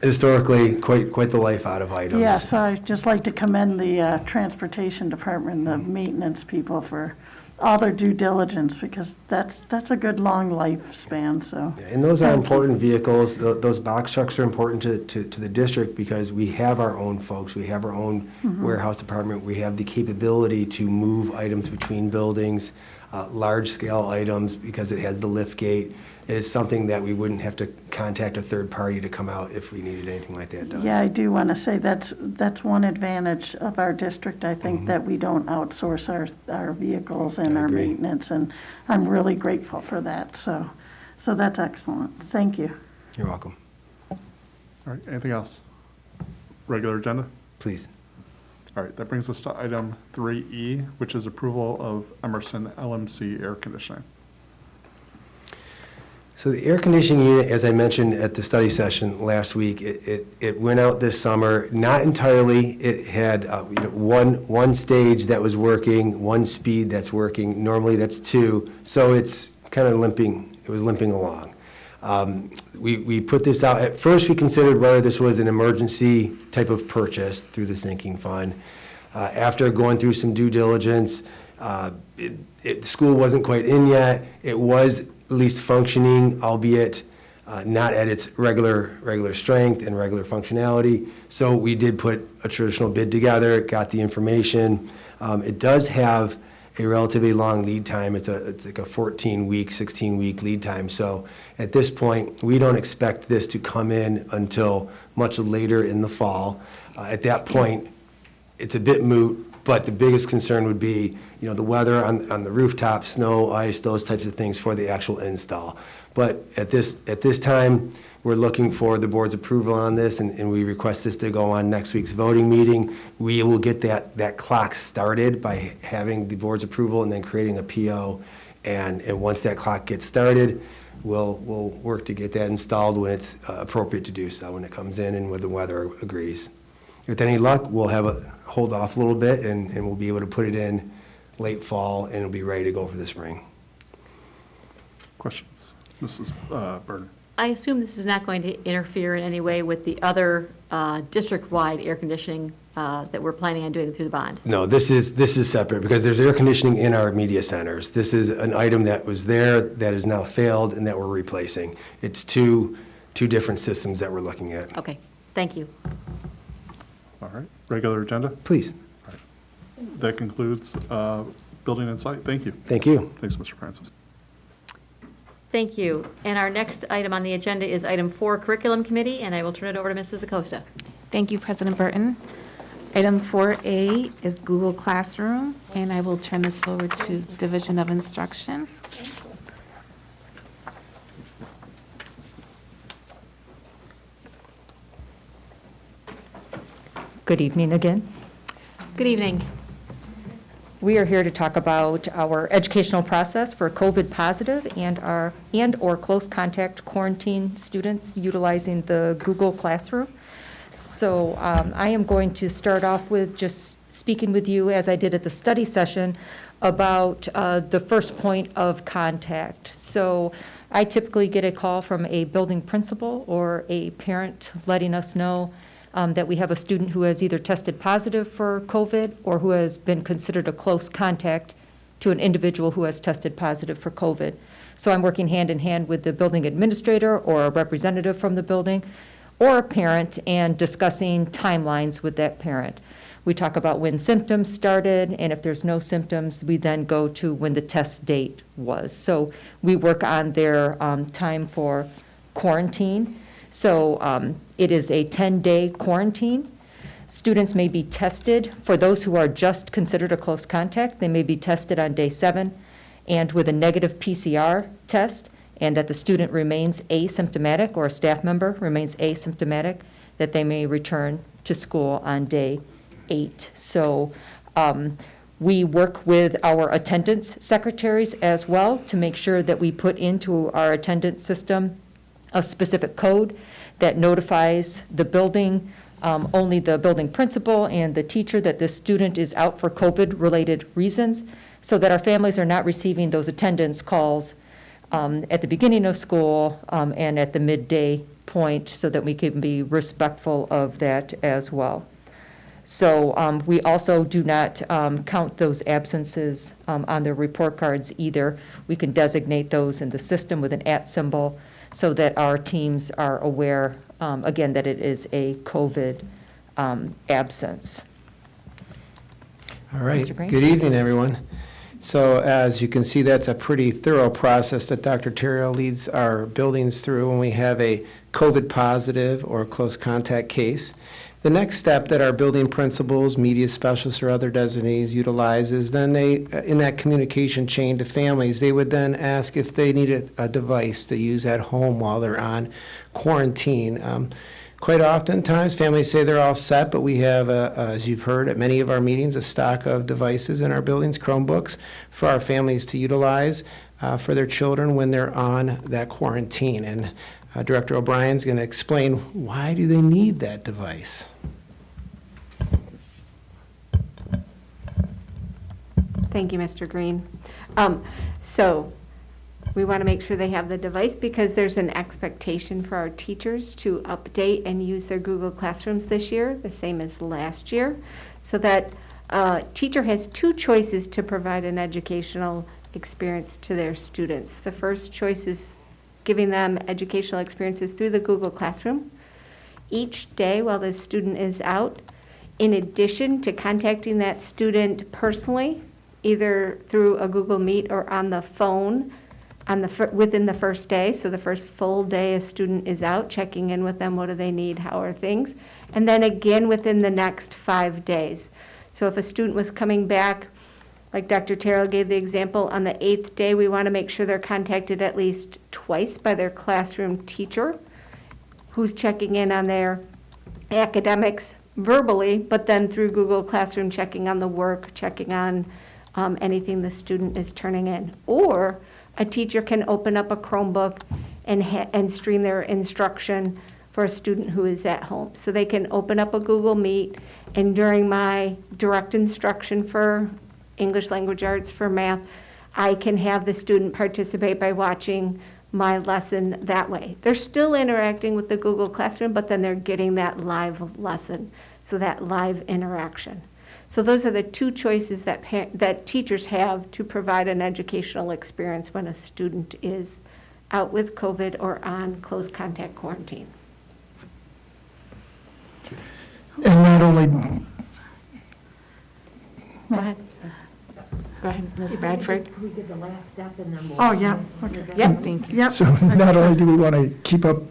historically quite the life out of items. Yes, I'd just like to commend the transportation department, the maintenance people for all their due diligence, because that's a good long lifespan, so. And those are important vehicles. Those box trucks are important to the district because we have our own folks. We have our own warehouse department. We have the capability to move items between buildings, large-scale items, because it has the lift gate. It is something that we wouldn't have to contact a third party to come out if we needed anything like that done. Yeah, I do want to say that's one advantage of our district, I think, that we don't outsource our vehicles and our maintenance, and I'm really grateful for that, so that's excellent. Thank you. You're welcome. All right, anything else? Regular agenda? Please. All right, that brings us to item 3E, which is approval of Emerson LMC air conditioning. So the air conditioning unit, as I mentioned at the study session last week, it went out this summer. Not entirely. It had one stage that was working, one speed that's working. Normally that's two, so it's kind of limping. It was limping along. We put this out. At first, we considered whether this was an emergency type of purchase through the sinking fund. After going through some due diligence, school wasn't quite in yet. It was at least functioning, albeit not at its regular strength and regular functionality. So we did put a traditional bid together, got the information. It does have a relatively long lead time. It's like a 14-week, 16-week lead time. So at this point, we don't expect this to come in until much later in the fall. At that point, it's a bit moot. But the biggest concern would be, the weather on the rooftop, snow, ice, those types of things for the actual install. But at this time, we're looking for the board's approval on this, and we request this to go on next week's voting meeting. We will get that clock started by having the board's approval and then creating a PO. And once that clock gets started, we'll work to get that installed when it's appropriate to do so, when it comes in and when the weather agrees. With any luck, we'll have a hold off a little bit, and we'll be able to put it in late fall, and it'll be ready to go for the spring. Questions? Mrs. Burton? I assume this is not going to interfere in any way with the other district-wide air conditioning that we're planning on doing through the bond? No, this is separate because there's air conditioning in our media centers. This is an item that was there that has now failed and that we're replacing. It's two different systems that we're looking at. Okay, thank you. All right, regular agenda? Please. That concludes building and site. Thank you. Thank you. Thanks, Mr. Francis. Thank you. And our next item on the agenda is item 4, Curriculum Committee, and I will turn it over to Mrs. Acosta. Thank you, President Burton. Item 4A is Google Classroom, and I will turn this over to Division of Instruction. Good evening again. Good evening. We are here to talk about our educational process for COVID positive and/or close contact quarantine students utilizing the Google Classroom. So I am going to start off with just speaking with you, as I did at the study session, about the first point of contact. So I typically get a call from a building principal or a parent letting us know that we have a student who has either tested positive for COVID or who has been considered a close contact to an individual who has tested positive for COVID. So I'm working hand in hand with the building administrator or a representative from the building or a parent and discussing timelines with that parent. We talk about when symptoms started, and if there's no symptoms, we then go to when the test date was. So we work on their time for quarantine. So it is a 10-day quarantine. Students may be tested. For those who are just considered a close contact, they may be tested on day 7 and with a negative PCR test, and that the student remains asymptomatic or a staff member remains asymptomatic, that they may return to school on day 8. So we work with our attendance secretaries as well to make sure that we put into our attendance system a specific code that notifies the building, only the building principal and the teacher, that the student is out for COVID-related reasons, so that our families are not receiving those attendance calls at the beginning of school and at the midday point, so that we can be respectful of that as well. So we also do not count those absences on the report cards either. We can designate those in the system with an @ symbol so that our teams are aware, again, that it is a COVID absence. All right. Mr. Green? Good evening, everyone. So as you can see, that's a pretty thorough process that Dr. Terrell leads our buildings through when we have a COVID positive or close contact case. The next step that our building principals, media specialists, or other designees utilize is then they, in that communication chain to families, they would then ask if they needed a device to use at home while they're on quarantine. Quite oftentimes, families say they're all set, but we have, as you've heard at many of our meetings, a stock of devices in our buildings, Chromebooks, for our families to utilize for their children when they're on that quarantine. And Director O'Brien's going to explain why do they need that device. Thank you, Mr. Green. So we want to make sure they have the device because there's an expectation for our teachers to update and use their Google Classrooms this year, the same as last year, so that teacher has 2 choices to provide an educational experience to their students. The first choice is giving them educational experiences through the Google Classroom each day while the student is out, in addition to contacting that student personally, either through a Google Meet or on the phone within the first day. So the first full day a student is out, checking in with them, what do they need, how are things, and then again within the next 5 days. So if a student was coming back, like Dr. Terrell gave the example, on the 8th day, we want to make sure they're contacted at least twice by their classroom teacher, who's checking in on their academics verbally, but then through Google Classroom, checking on the work, checking on anything the student is turning in. Or a teacher can open up a Chromebook and stream their instruction for a student who is at home. So they can open up a Google Meet, and during my direct instruction for English language arts, for math, I can have the student participate by watching my lesson that way. They're still interacting with the Google Classroom, but then they're getting that live lesson, so that live interaction. So those are the two choices that teachers have to provide an educational experience when a student is out with COVID or on close contact quarantine. And not only, Go ahead. Go ahead, Ms. Bradford. We did the last step and then we'll. Oh, yeah, okay. Yep, thank you. Yep. so not only do we want to keep up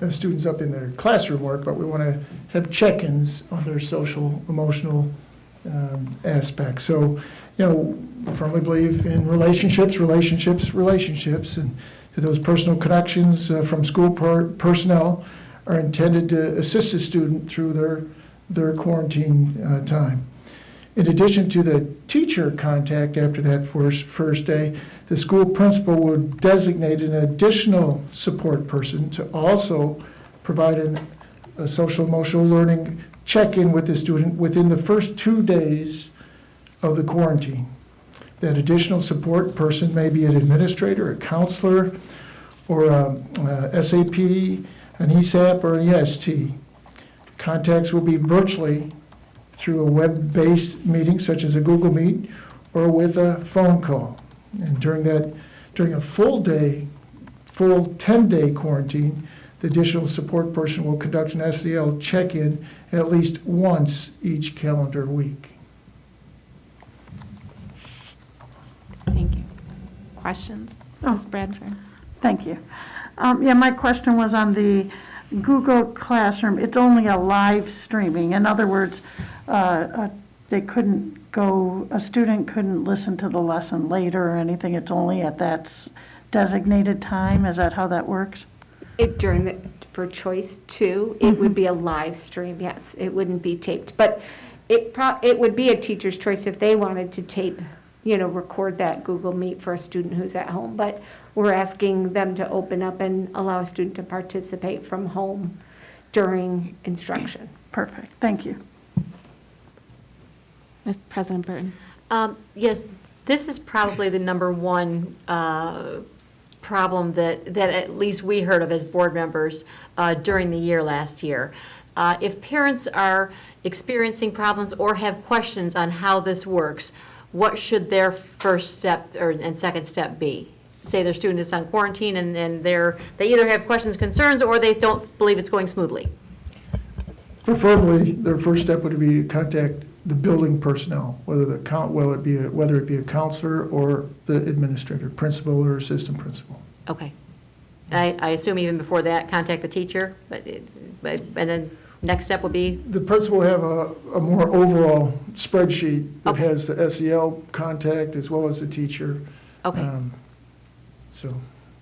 students up in their classroom work, but we want to have check-ins on their social, emotional aspects. So, you know, I firmly believe in relationships, and those personal connections from school personnel are intended to assist the student through their quarantine time. In addition to the teacher contact after that first day, the school principal would designate an additional support person to also provide a social emotional learning check-in with the student within the first 2 days of the quarantine. That additional support person may be an administrator, a counselor, or a SAP, an ESAP, or an EST. Contacts will be virtually through a web-based meeting such as a Google Meet or with a phone call. And during a full 10-day quarantine, the additional support person will conduct an SEL check-in at least once each calendar week. Thank you. Questions? Ms. Bradford? Thank you. Yeah, my question was on the Google Classroom. It's only a live streaming. In other words, they couldn't go, a student couldn't listen to the lesson later or anything. It's only at that designated time. Is that how that works? For choice 2, it would be a live stream, yes. It wouldn't be taped. But it would be a teacher's choice if they wanted to tape, record that Google Meet for a student who's at home. But we're asking them to open up and allow a student to participate from home during instruction. Perfect. Thank you. Ms. President Burton? Yes, this is probably the number one problem that at least we heard of as board members during the year last year. If parents are experiencing problems or have questions on how this works, what should their first step and second step be? Say their student is on quarantine and they either have questions, concerns, or they don't believe it's going smoothly. Preferably, their first step would be to contact the building personnel, whether it be a counselor or the administrator, principal or assistant principal. Okay. I assume even before that, contact the teacher, and then next step would be? The principal will have a more overall spreadsheet that has the SEL contact as well as the teacher. Okay.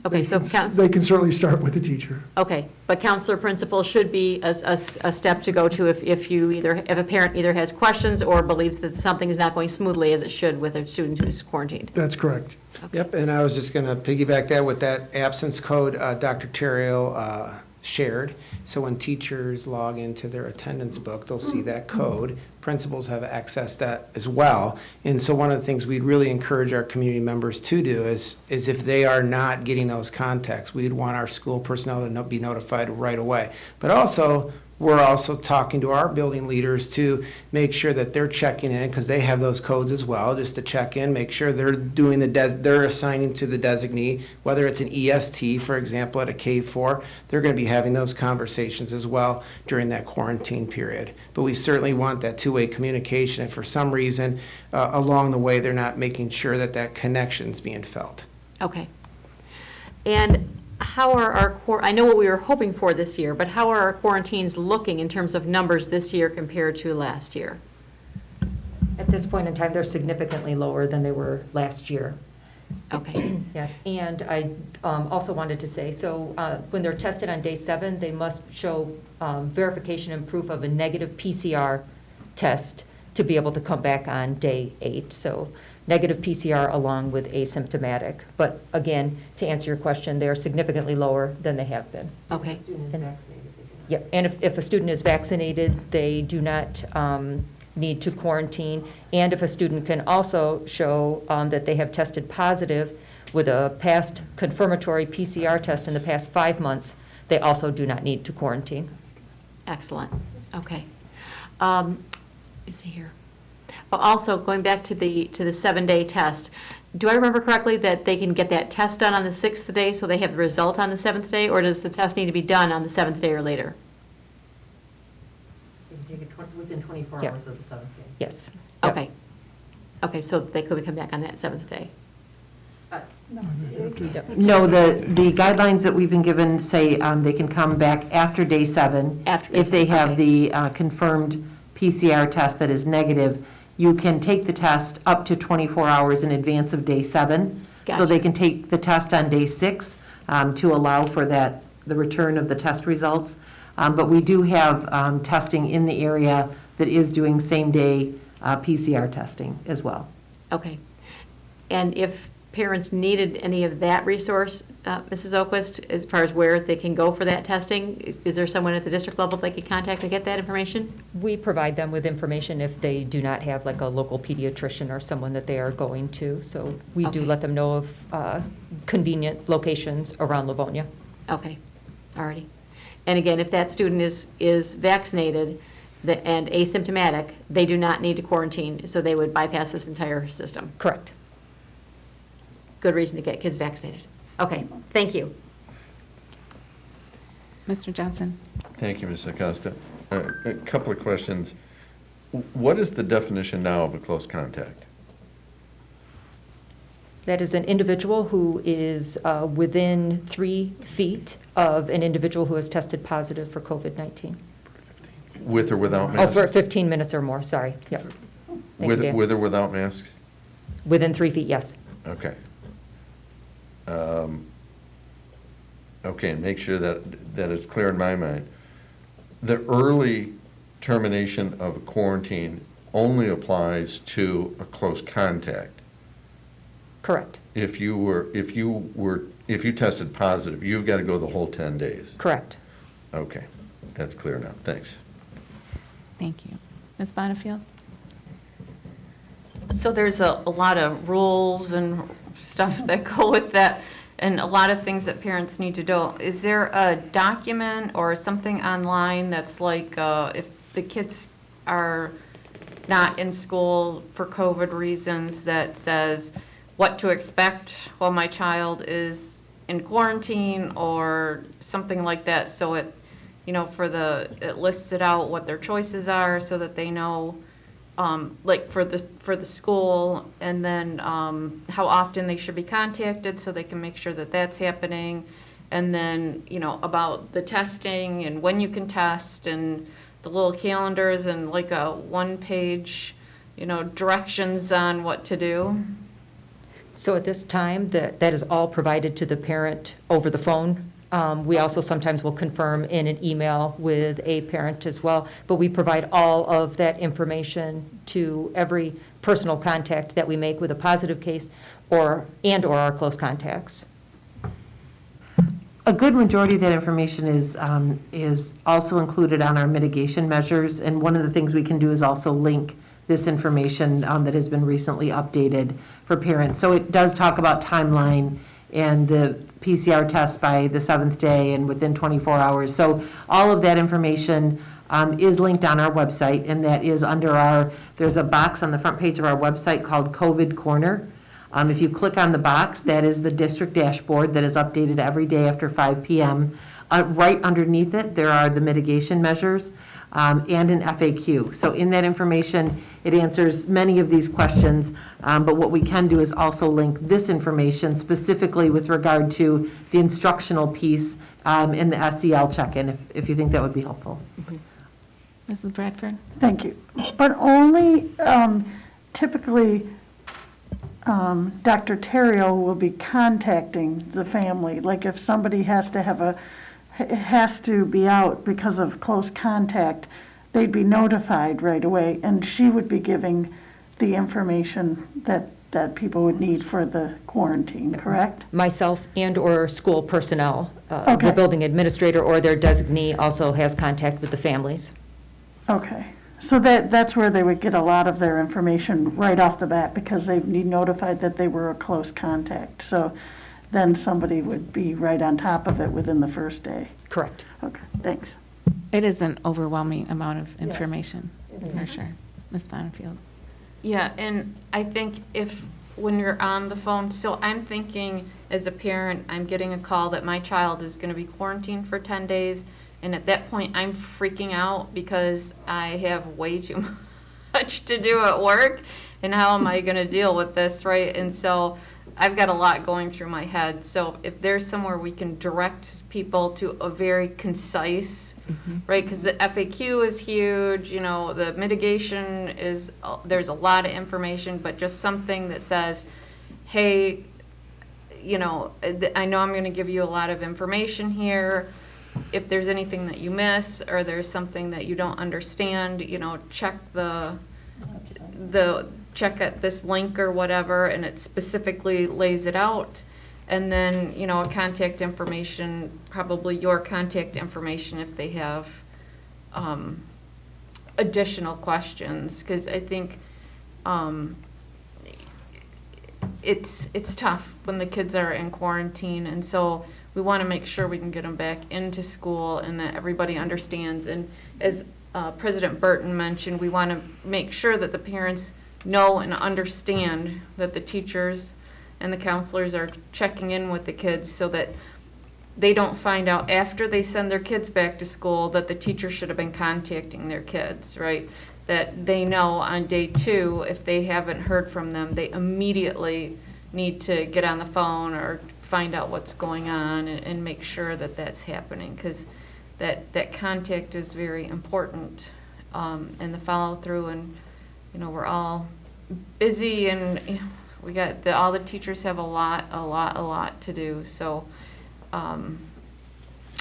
They can certainly start with the teacher. Okay, but counselor principal should be a step to go to if a parent either has questions or believes that something is not going smoothly as it should with a student who's quarantined. That's correct. Yep, and I was just going to piggyback that with that absence code Dr. Terrell shared. So when teachers log into their attendance book, they'll see that code. Principals have accessed that as well. And so one of the things we'd really encourage our community members to do is if they are not getting those contacts, we'd want our school personnel to be notified right away. But also, we're also talking to our building leaders to make sure that they're checking in, because they have those codes as well, just to check in, make sure they're doing they're assigning to the designee, whether it's an EST, for example, at a K-4, they're going to be having those conversations as well during that quarantine period. But we certainly want that two-way communication, if for some reason along the way they're not making sure that connection's being felt. Okay. And how are I know what we were hoping for this year, but how are our quarantines looking in terms of numbers this year compared to last year? At this point in time, they're significantly lower than they were last year. Okay. Yes, and I also wanted to say, so when they're tested on day 7, they must show verification and proof of a negative PCR test to be able to come back on day 8. So negative PCR along with asymptomatic. But again, to answer your question, they are significantly lower than they have been. Okay. Yep, and if a student is vaccinated, they do not need to quarantine. And if a student can also show that they have tested positive with a past confirmatory PCR test in the past 5 months, they also do not need to quarantine. Excellent, okay. Is he here? But also, going back to the 7-day test, do I remember correctly that they can get that test done on the 6th day, so they have the result on the 7th day, or does the test need to be done on the 7th day or later? Within 24 Yeah. hours of the 7th day. Yes. Yep. Okay. Okay, so they could come back on that 7th day. No, the guidelines that we've been given say they can come back after day 7. After day If they 7, have okay. the confirmed PCR test that is negative, you can take the test up to 24 hours in advance of day 7. So Gotcha. they can take the test on day 6 to allow for the return of the test results. But we do have testing in the area that is doing same-day PCR testing as well. Okay. And if parents needed any of that resource, Mrs. Oquist, as far as where they can go for that testing, is there someone at the district level they could contact to get that information? We provide them with information if they do not have like a local pediatrician or someone that they are going to. So we do Okay. let them know of convenient locations around Livonia. Okay, alrighty. And again, if that student is vaccinated and asymptomatic, they do not need to quarantine, so they would bypass this entire system. Correct. Good reason to get kids vaccinated. Okay, thank you. Mr. Johnson? Thank you, Ms. Acosta. A couple of questions. What is the definition now of a close contact? That is an individual who is within 3 feet of an individual who has tested positive for COVID-19. With or without Oh, masks? for 15 minutes or more, sorry. Yep. Thank you, Dan. With or without masks? Within 3 feet, yes. Okay. Okay, and make sure that it's clear in my mind. The early termination of a quarantine only applies to a close contact. Correct. If you tested positive, you've got to go the whole 10 days. Correct. Okay, that's clear now. Thanks. Thank you. Ms. Bonnefield? So there's a lot of rules and stuff that go with that, and a lot of things that parents need to do. Is there a document or something online that's like, if the kids are not in school for COVID reasons, that says what to expect while my child is in quarantine or something like that, so it, it lists it out what their choices are so that they know, like for the school, and then how often they should be contacted so they can make sure that that's happening, and then about the testing and when you can test, and the little calendars and like a one-page directions on what to do. So at this time, that is all provided to the parent over the phone. We also sometimes will confirm in an email with a parent as well, but we provide all of that information to every personal contact that we make with a positive case or our close contacts. A good majority of that information is also included on our mitigation measures, and one of the things we can do is also link this information that has been recently updated for parents. So it does talk about timeline and the PCR test by the 7th day and within 24 hours. So all of that information is linked on our website, and that is under there's a box on the front page of our website called COVID Corner. If you click on the box, that is the district dashboard that is updated every day after 5 p.m. Right underneath it, there are the mitigation measures and an FAQ. So in that information, it answers many of these questions, but what we can do is also link this information specifically with regard to the instructional piece in the SEL check-in, if you think that would be helpful. Mrs. Bradford? Thank you. But only typically, Dr. Terrio will be contacting the family. Like if somebody has to be out because of close contact, they'd be notified right away, and she would be giving the information that that people would need for the quarantine, correct? Myself and/or school personnel, Okay. the building administrator or their designee also has contact with the families. Okay, so that's where they would get a lot of their information right off the bat, because they'd be notified that they were a close contact. So then somebody would be right on top of it within the first day. Correct. Okay, thanks. It is an overwhelming amount of information, for sure. Ms. Bonnefield. Yeah, and I think when you're on the phone, so I'm thinking as a parent, I'm getting a call that my child is going to be quarantined for 10 days. And at that point, I'm freaking out because I have way too much to do at work. And how am I going to deal with this, right? And so I've got a lot going through my head. So if there's somewhere we can direct people to a very concise, right? Because the FAQ is huge, the mitigation is, there's a lot of information, but just something that says, hey, I know I'm going to give you a lot of information here. If there's anything that you miss or there's something that you don't understand, check check at this link or whatever, and it specifically lays it out. And then, a contact information, probably your contact information if they have additional questions, because I think it's tough when the kids are in quarantine, and so we want to make sure we can get them back into school and that everybody understands. And as President Burton mentioned, we want to make sure that the parents know and understand that the teachers and the counselors are checking in with the kids so that they don't find out after they send their kids back to school that the teacher should have been contacting their kids, right? That they know on day 2, if they haven't heard from them, they immediately need to get on the phone or find out what's going on and make sure that that's happening, because that contact is very important, and the follow through. And we're all busy, and we got all the teachers have a lot to do. So, and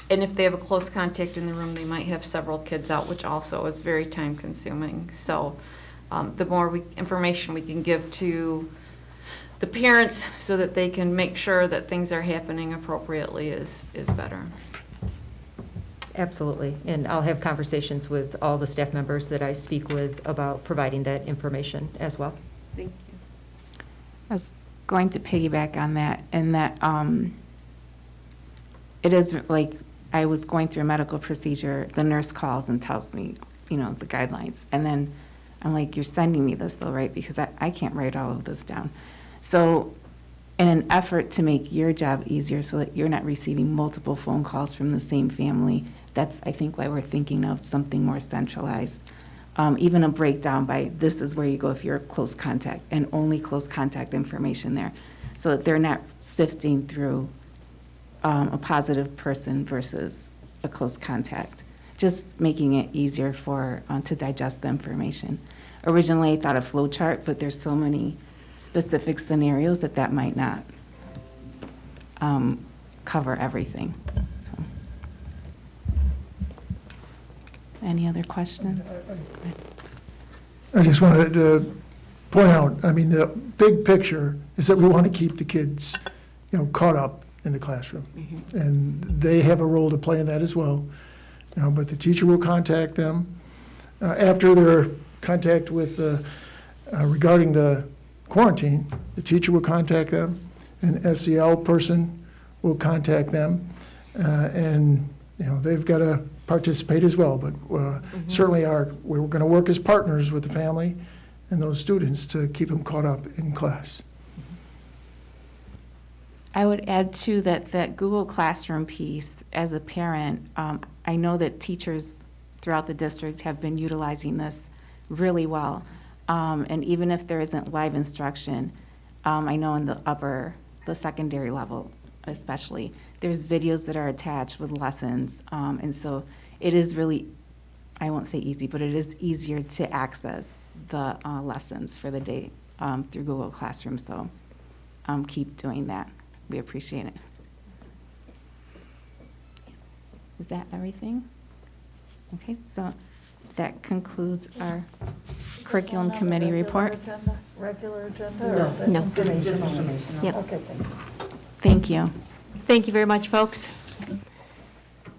if they have a close contact in the room, they might have several kids out, which also is very time consuming. So, the more information we can give to the parents so that they can make sure that things are happening appropriately is better. Absolutely. And I'll have conversations with all the staff members that I speak with about providing that information as well. Thank you. I was going to piggyback on that, and that it is like I was going through a medical procedure, the nurse calls and tells me, the guidelines. And then I'm like, you're sending me this though, right? Because I can't write all of this down. So in an effort to make your job easier so that you're not receiving multiple phone calls from the same family, that's, I think, why we're thinking of something more centralized. Even a breakdown by this is where you go if you're a close contact, and only close contact information there, so that they're not sifting through a positive person versus a close contact, just making it easier for to digest the information. Originally, I thought a flow chart, but there's so many specific scenarios that might not cover everything. So. Any other questions? I just wanted to point out, the big picture is that we want to keep the kids, caught up in the classroom. Mm-hmm. And they have a role to play in that as well. But the teacher will contact them after their contact with, regarding the quarantine, the teacher will contact them, an SEL person will contact them, and they've got to participate as well. But certainly we're going to work as partners with the family and those students to keep them caught up in class. I would add too that Google Classroom piece, as a parent, I know that teachers throughout the district have been utilizing this really well. And even if there isn't live instruction, I know in the secondary level especially, there's videos that are attached with lessons. And so it is really, I won't say easy, but it is easier to access the lessons for the day through Google Classroom. So keep doing that. We appreciate it. Is that everything? Okay, so that concludes our curriculum committee report. regular agenda? or is that No. informational? Yep. Okay, thank you. Thank you. Thank you very much, folks.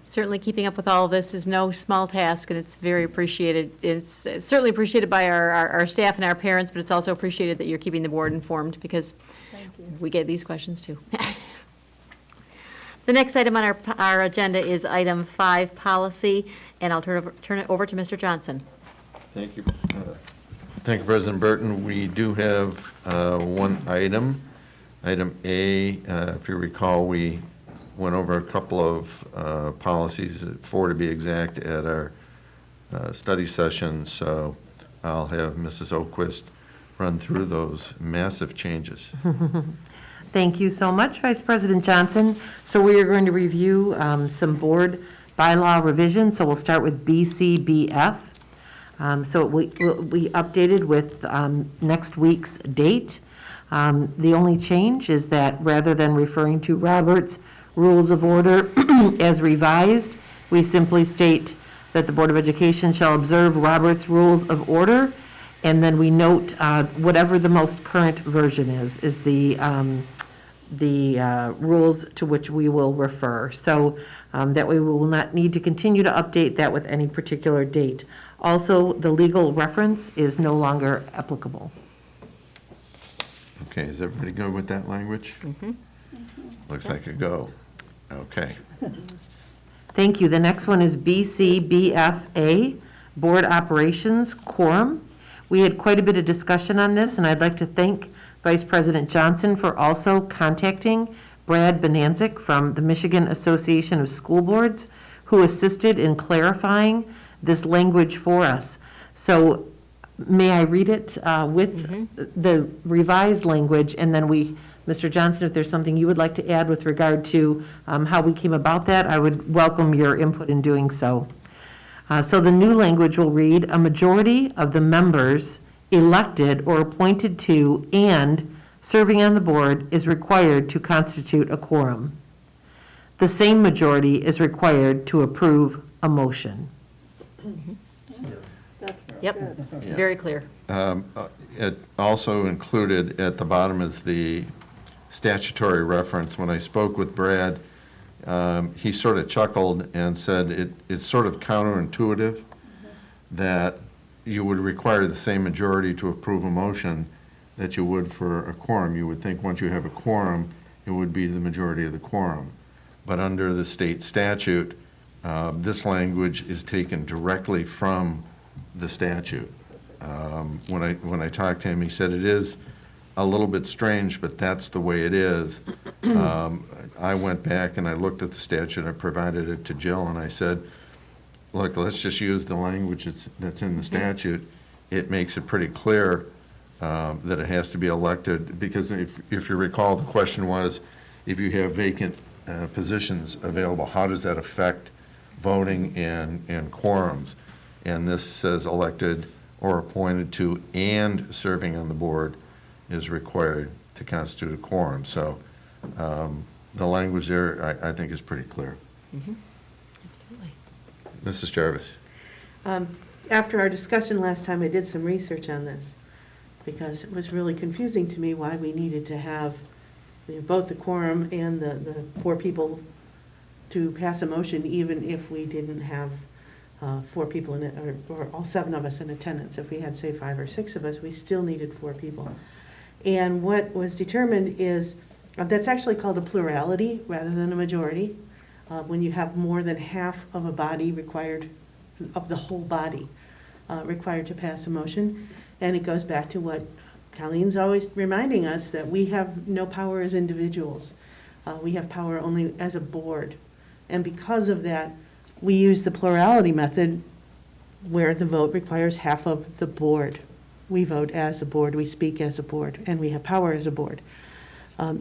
Certainly keeping up with all of this is no small task, and it's very appreciated. It's certainly appreciated by our staff and our parents, but it's also appreciated that you're keeping the board informed, because we get these questions too. The next item on our agenda is item 5, policy, and I'll turn it over to Mr. Johnson. Thank you. Thank you, President Burton. We do have one item. Item A, if you recall, we went over a couple of policies, 4 to be exact, at our study session. So I'll have Mrs. Oquist run through those massive changes. Thank you so much, Vice President Johnson. So we are going to review some board bylaw revisions. So we'll start with Bcbf. So we updated with next week's date. The only change is that rather than referring to Robert's Rules of Order as revised, we simply state that the Board of Education shall observe Robert's Rules of Order, and then we note whatever the most current version is the rules to which we will refer. So that way we will not need to continue to update that with any particular date. Also, the legal reference is no longer applicable. Okay, is everybody good with that language? Looks like a go. Okay. Thank you. The next one is Bcbfa, Board Operations Quorum. We had quite a bit of discussion on this, and I'd like to thank Vice President Johnson for also contacting Brad Bonanzik from the Michigan Association of School Boards, who assisted in clarifying this language for us. So may I read it with the revised language, and then Mr. Johnson, if there's something you would like to add with regard to how we came about that, I would welcome your input in doing so. So the new language will read, a majority of the members elected or appointed to and serving on the board is required to constitute a quorum. The same majority is required to approve a motion. Yep, very clear. It also included at the bottom is the statutory reference. When I spoke with Brad, he sort of chuckled and said it's sort of counterintuitive that you would require the same majority to approve a motion that you would for a quorum. You would think once you have a quorum, it would be the majority of the quorum. But under the state statute, this language is taken directly from the statute. When I talked to him, he said it is a little bit strange, but that's the way it is. I went back and I looked at the statute, I provided it to Jill, and I said, look, let's just use the language that's in the statute. It makes it pretty clear that it has to be elected, because if you recall, the question was, if you have vacant positions available, how does that affect voting and quorums? And this says elected or appointed to and serving on the board is required to constitute a quorum. So the language there, I think, is pretty clear. Absolutely. Mrs. Jarvis. After our discussion last time, I did some research on this, because it was really confusing to me why we needed to have both the quorum and the 4 people to pass a motion, even if we didn't have 4 people in it, or all 7 of us in attendance. If we had, say, 5 or 6 of us, we still needed 4 people. And what was determined is that's actually called a plurality rather than a majority. When you have more than half of a body required, of the whole body required to pass a motion. And it goes back to what Colleen's always reminding us, that we have no power as individuals. We have power only as a board. And because of that, we use the plurality method, where the vote requires half of the board. We vote as a board, we speak as a board, and we have power as a board.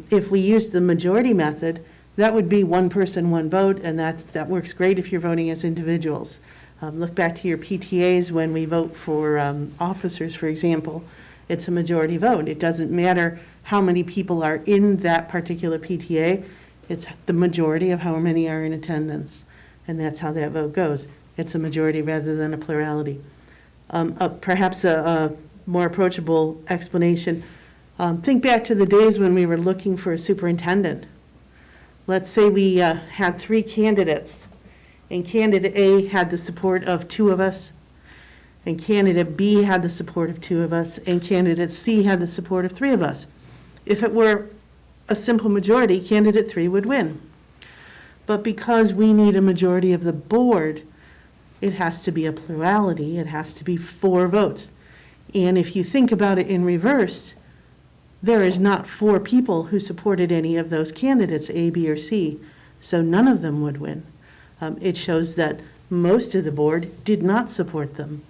If we use the majority method, that would be 1 person, 1 vote, and that works great if you're voting as individuals. Look back to your PTAs when we vote for officers, for example. It's a majority vote. It doesn't matter how many people are in that particular PTA. It's the majority of how many are in attendance. And that's how that vote goes. It's a majority rather than a plurality. Perhaps a more approachable explanation. Think back to the days when we were looking for a superintendent. Let's say we had 3 candidates, and candidate A had the support of 2 of us, and candidate B had the support of 2 of us, and candidate C had the support of 3 of us. If it were a simple majority, candidate 3 would win. But because we need a majority of the board, it has to be a plurality. It has to be 4 votes. And if you think about it in reverse, there is not 4 people who supported any of those candidates, A, B, or C, so none of them would win. It shows that most of the board did not support them.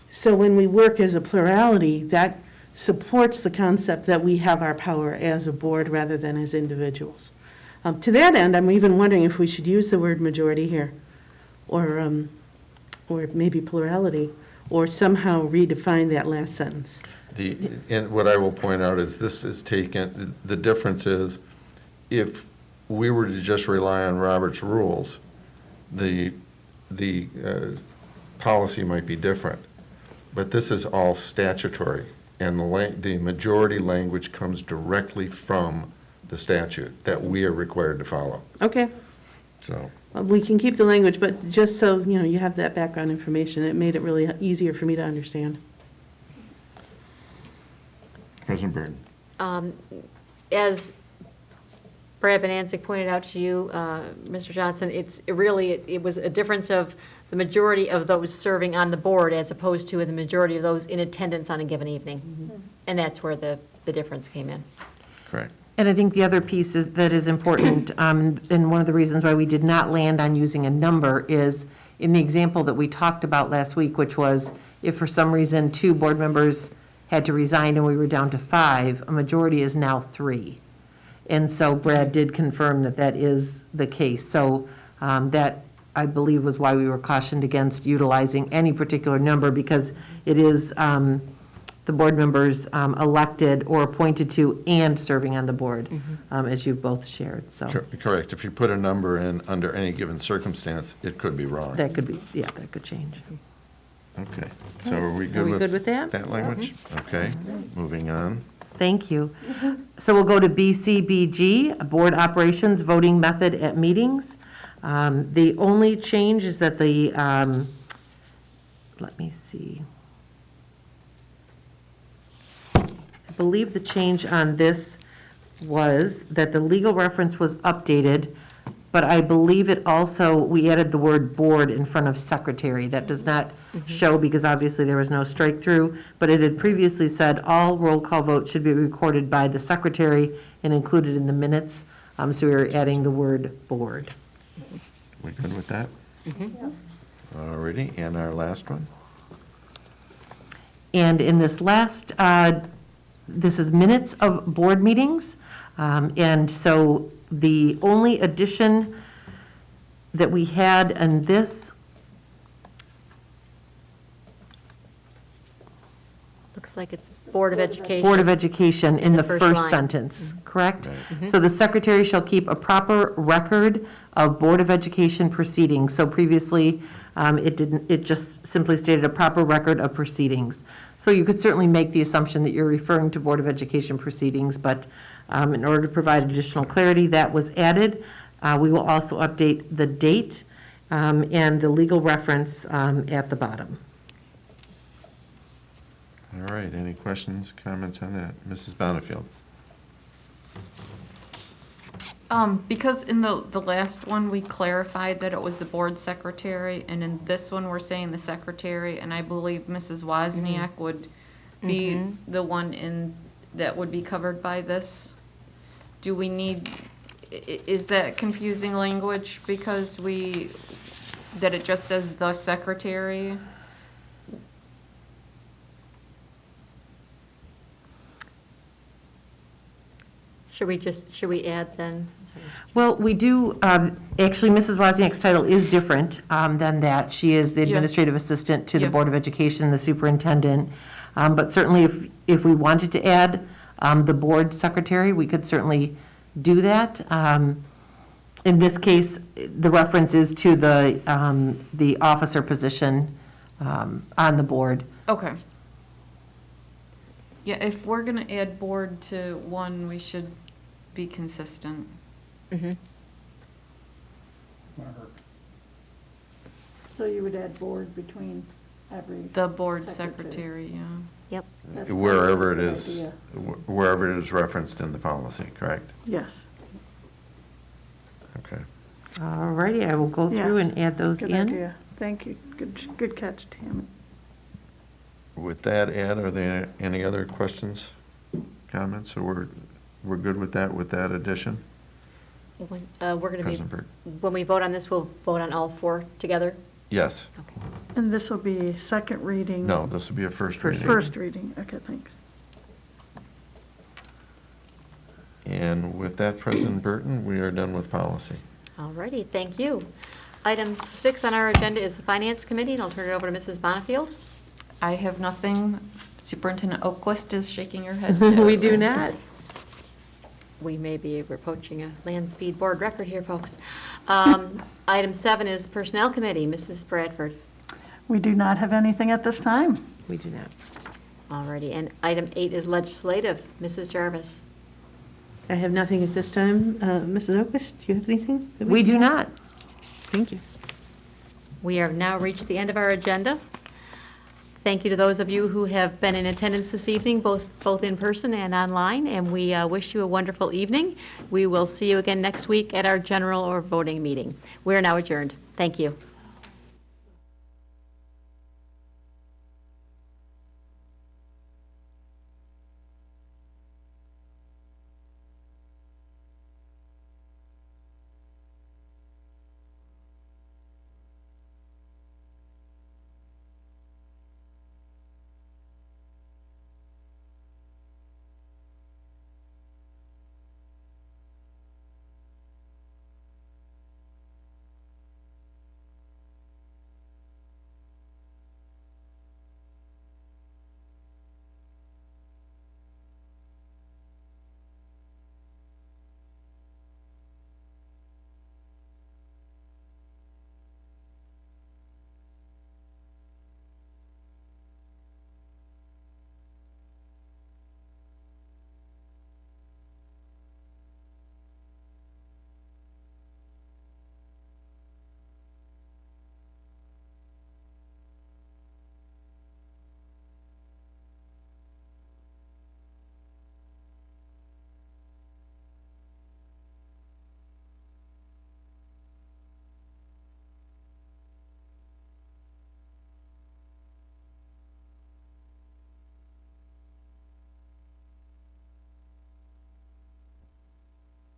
So when we work as a plurality, that supports the concept that we have our power as a board rather than as individuals. To that end, I'm even wondering if we should use the word majority here, or maybe plurality, or somehow redefine that last sentence. And what I will point out is this is taken, the difference is, if we were to just rely on Robert's rules, the policy might be different. But this is all statutory, and the majority language comes directly from the statute that we are required to follow. Okay. So, We can keep the language, but just so you have that background information, it made it really easier for me to understand. President Burton. As Brad Bonanzik pointed out to you, Mr. Johnson, it was a difference of the majority of those serving on the board as opposed to the majority of those in attendance on a given evening. Mm-hmm. And that's where the difference came in. Correct. And I think the other piece that is important, and one of the reasons why we did not land on using a number is in the example that we talked about last week, which was if for some reason 2 board members had to resign and we were down to 5, a majority is now 3. And so Brad did confirm that that is the case. So that, I believe, was why we were cautioned against utilizing any particular number, because it is the board members elected or appointed to and serving on the board, as you both shared, so. Correct. If you put a number in under any given circumstance, it could be wrong. That could be, yeah, that could change. Okay. So are we good with that? That language? Okay. Moving on. Thank you. So we'll go to Bcbg, Board Operations Voting Method at Meetings. The only change is that let me see. I believe the change on this was that the legal reference was updated, but I believe it also, we added the word board in front of secretary. That does not show because obviously there was no strike through, but it had previously said all roll call votes should be recorded by the secretary and included in the minutes. So we were adding the word board. We good with that? Alrighty, and our last one? And in this last, this is minutes of board meetings. And so the only addition that we had in this Looks like it's Board of Education. Board of Education in the first line. sentence, correct? So the secretary shall keep a proper record of Board of Education proceedings. So previously, it just simply stated a proper record of proceedings. So you could certainly make the assumption that you're referring to Board of Education proceedings, but in order to provide additional clarity, that was added. We will also update the date and the legal reference at the bottom. All right, any questions, comments on that? Mrs. Bonifield? Because in the last one, we clarified that it was the board secretary, and in this one, we're saying the secretary, and I believe Mrs. Wozniak would be the one that would be covered by this. Do we need, is that confusing language because that it just says the secretary? Should we add then? Well, we do, actually, Mrs. Wozniak's title is different than that. She is the administrative assistant to the Board of Education, the superintendent. But certainly, if we wanted to add the board secretary, we could certainly do that. In this case, the reference is to the officer position on the board. Okay. Yeah, if we're going to add board to one, we should be consistent. So you would add board between every. The board secretary, yeah. Yep. That's Wherever it probably a good is, idea. wherever it is referenced in the policy, correct? Yes. Okay. All righty, I will go through Yes. and add those Good in. idea. Thank you. Good catch, Tammy. With that, Ed, are there any other questions, comments, or we're good with that addition? We're going to be, President Burke? when we vote on this, we'll vote on all four together? Yes. And this will be second reading? No, this will be a first reading. First reading, okay, thanks. And with that, President Burton, we are done with policy. All righty, thank you. Item 6 on our agenda is the Finance Committee, and I'll turn it over to Mrs. Bonnefield. I have nothing. Superintendent Oakwist is shaking her head. We do not. We may be approaching a land speed board record here, folks. Item 7 is Personnel Committee, Mrs. Bradford. We do not have anything at this time. We do not. All righty, and item 8 is Legislative, Mrs. Jarvis. I have nothing at this time. Mrs. Oakwist, do you have anything? that We do not. Thank you. We have now reached the end of our agenda. Thank you to those of you who have been in attendance this evening, both in person and online, and we wish you a wonderful evening. We will see you again next week at our general or voting meeting. We are now adjourned. Thank you.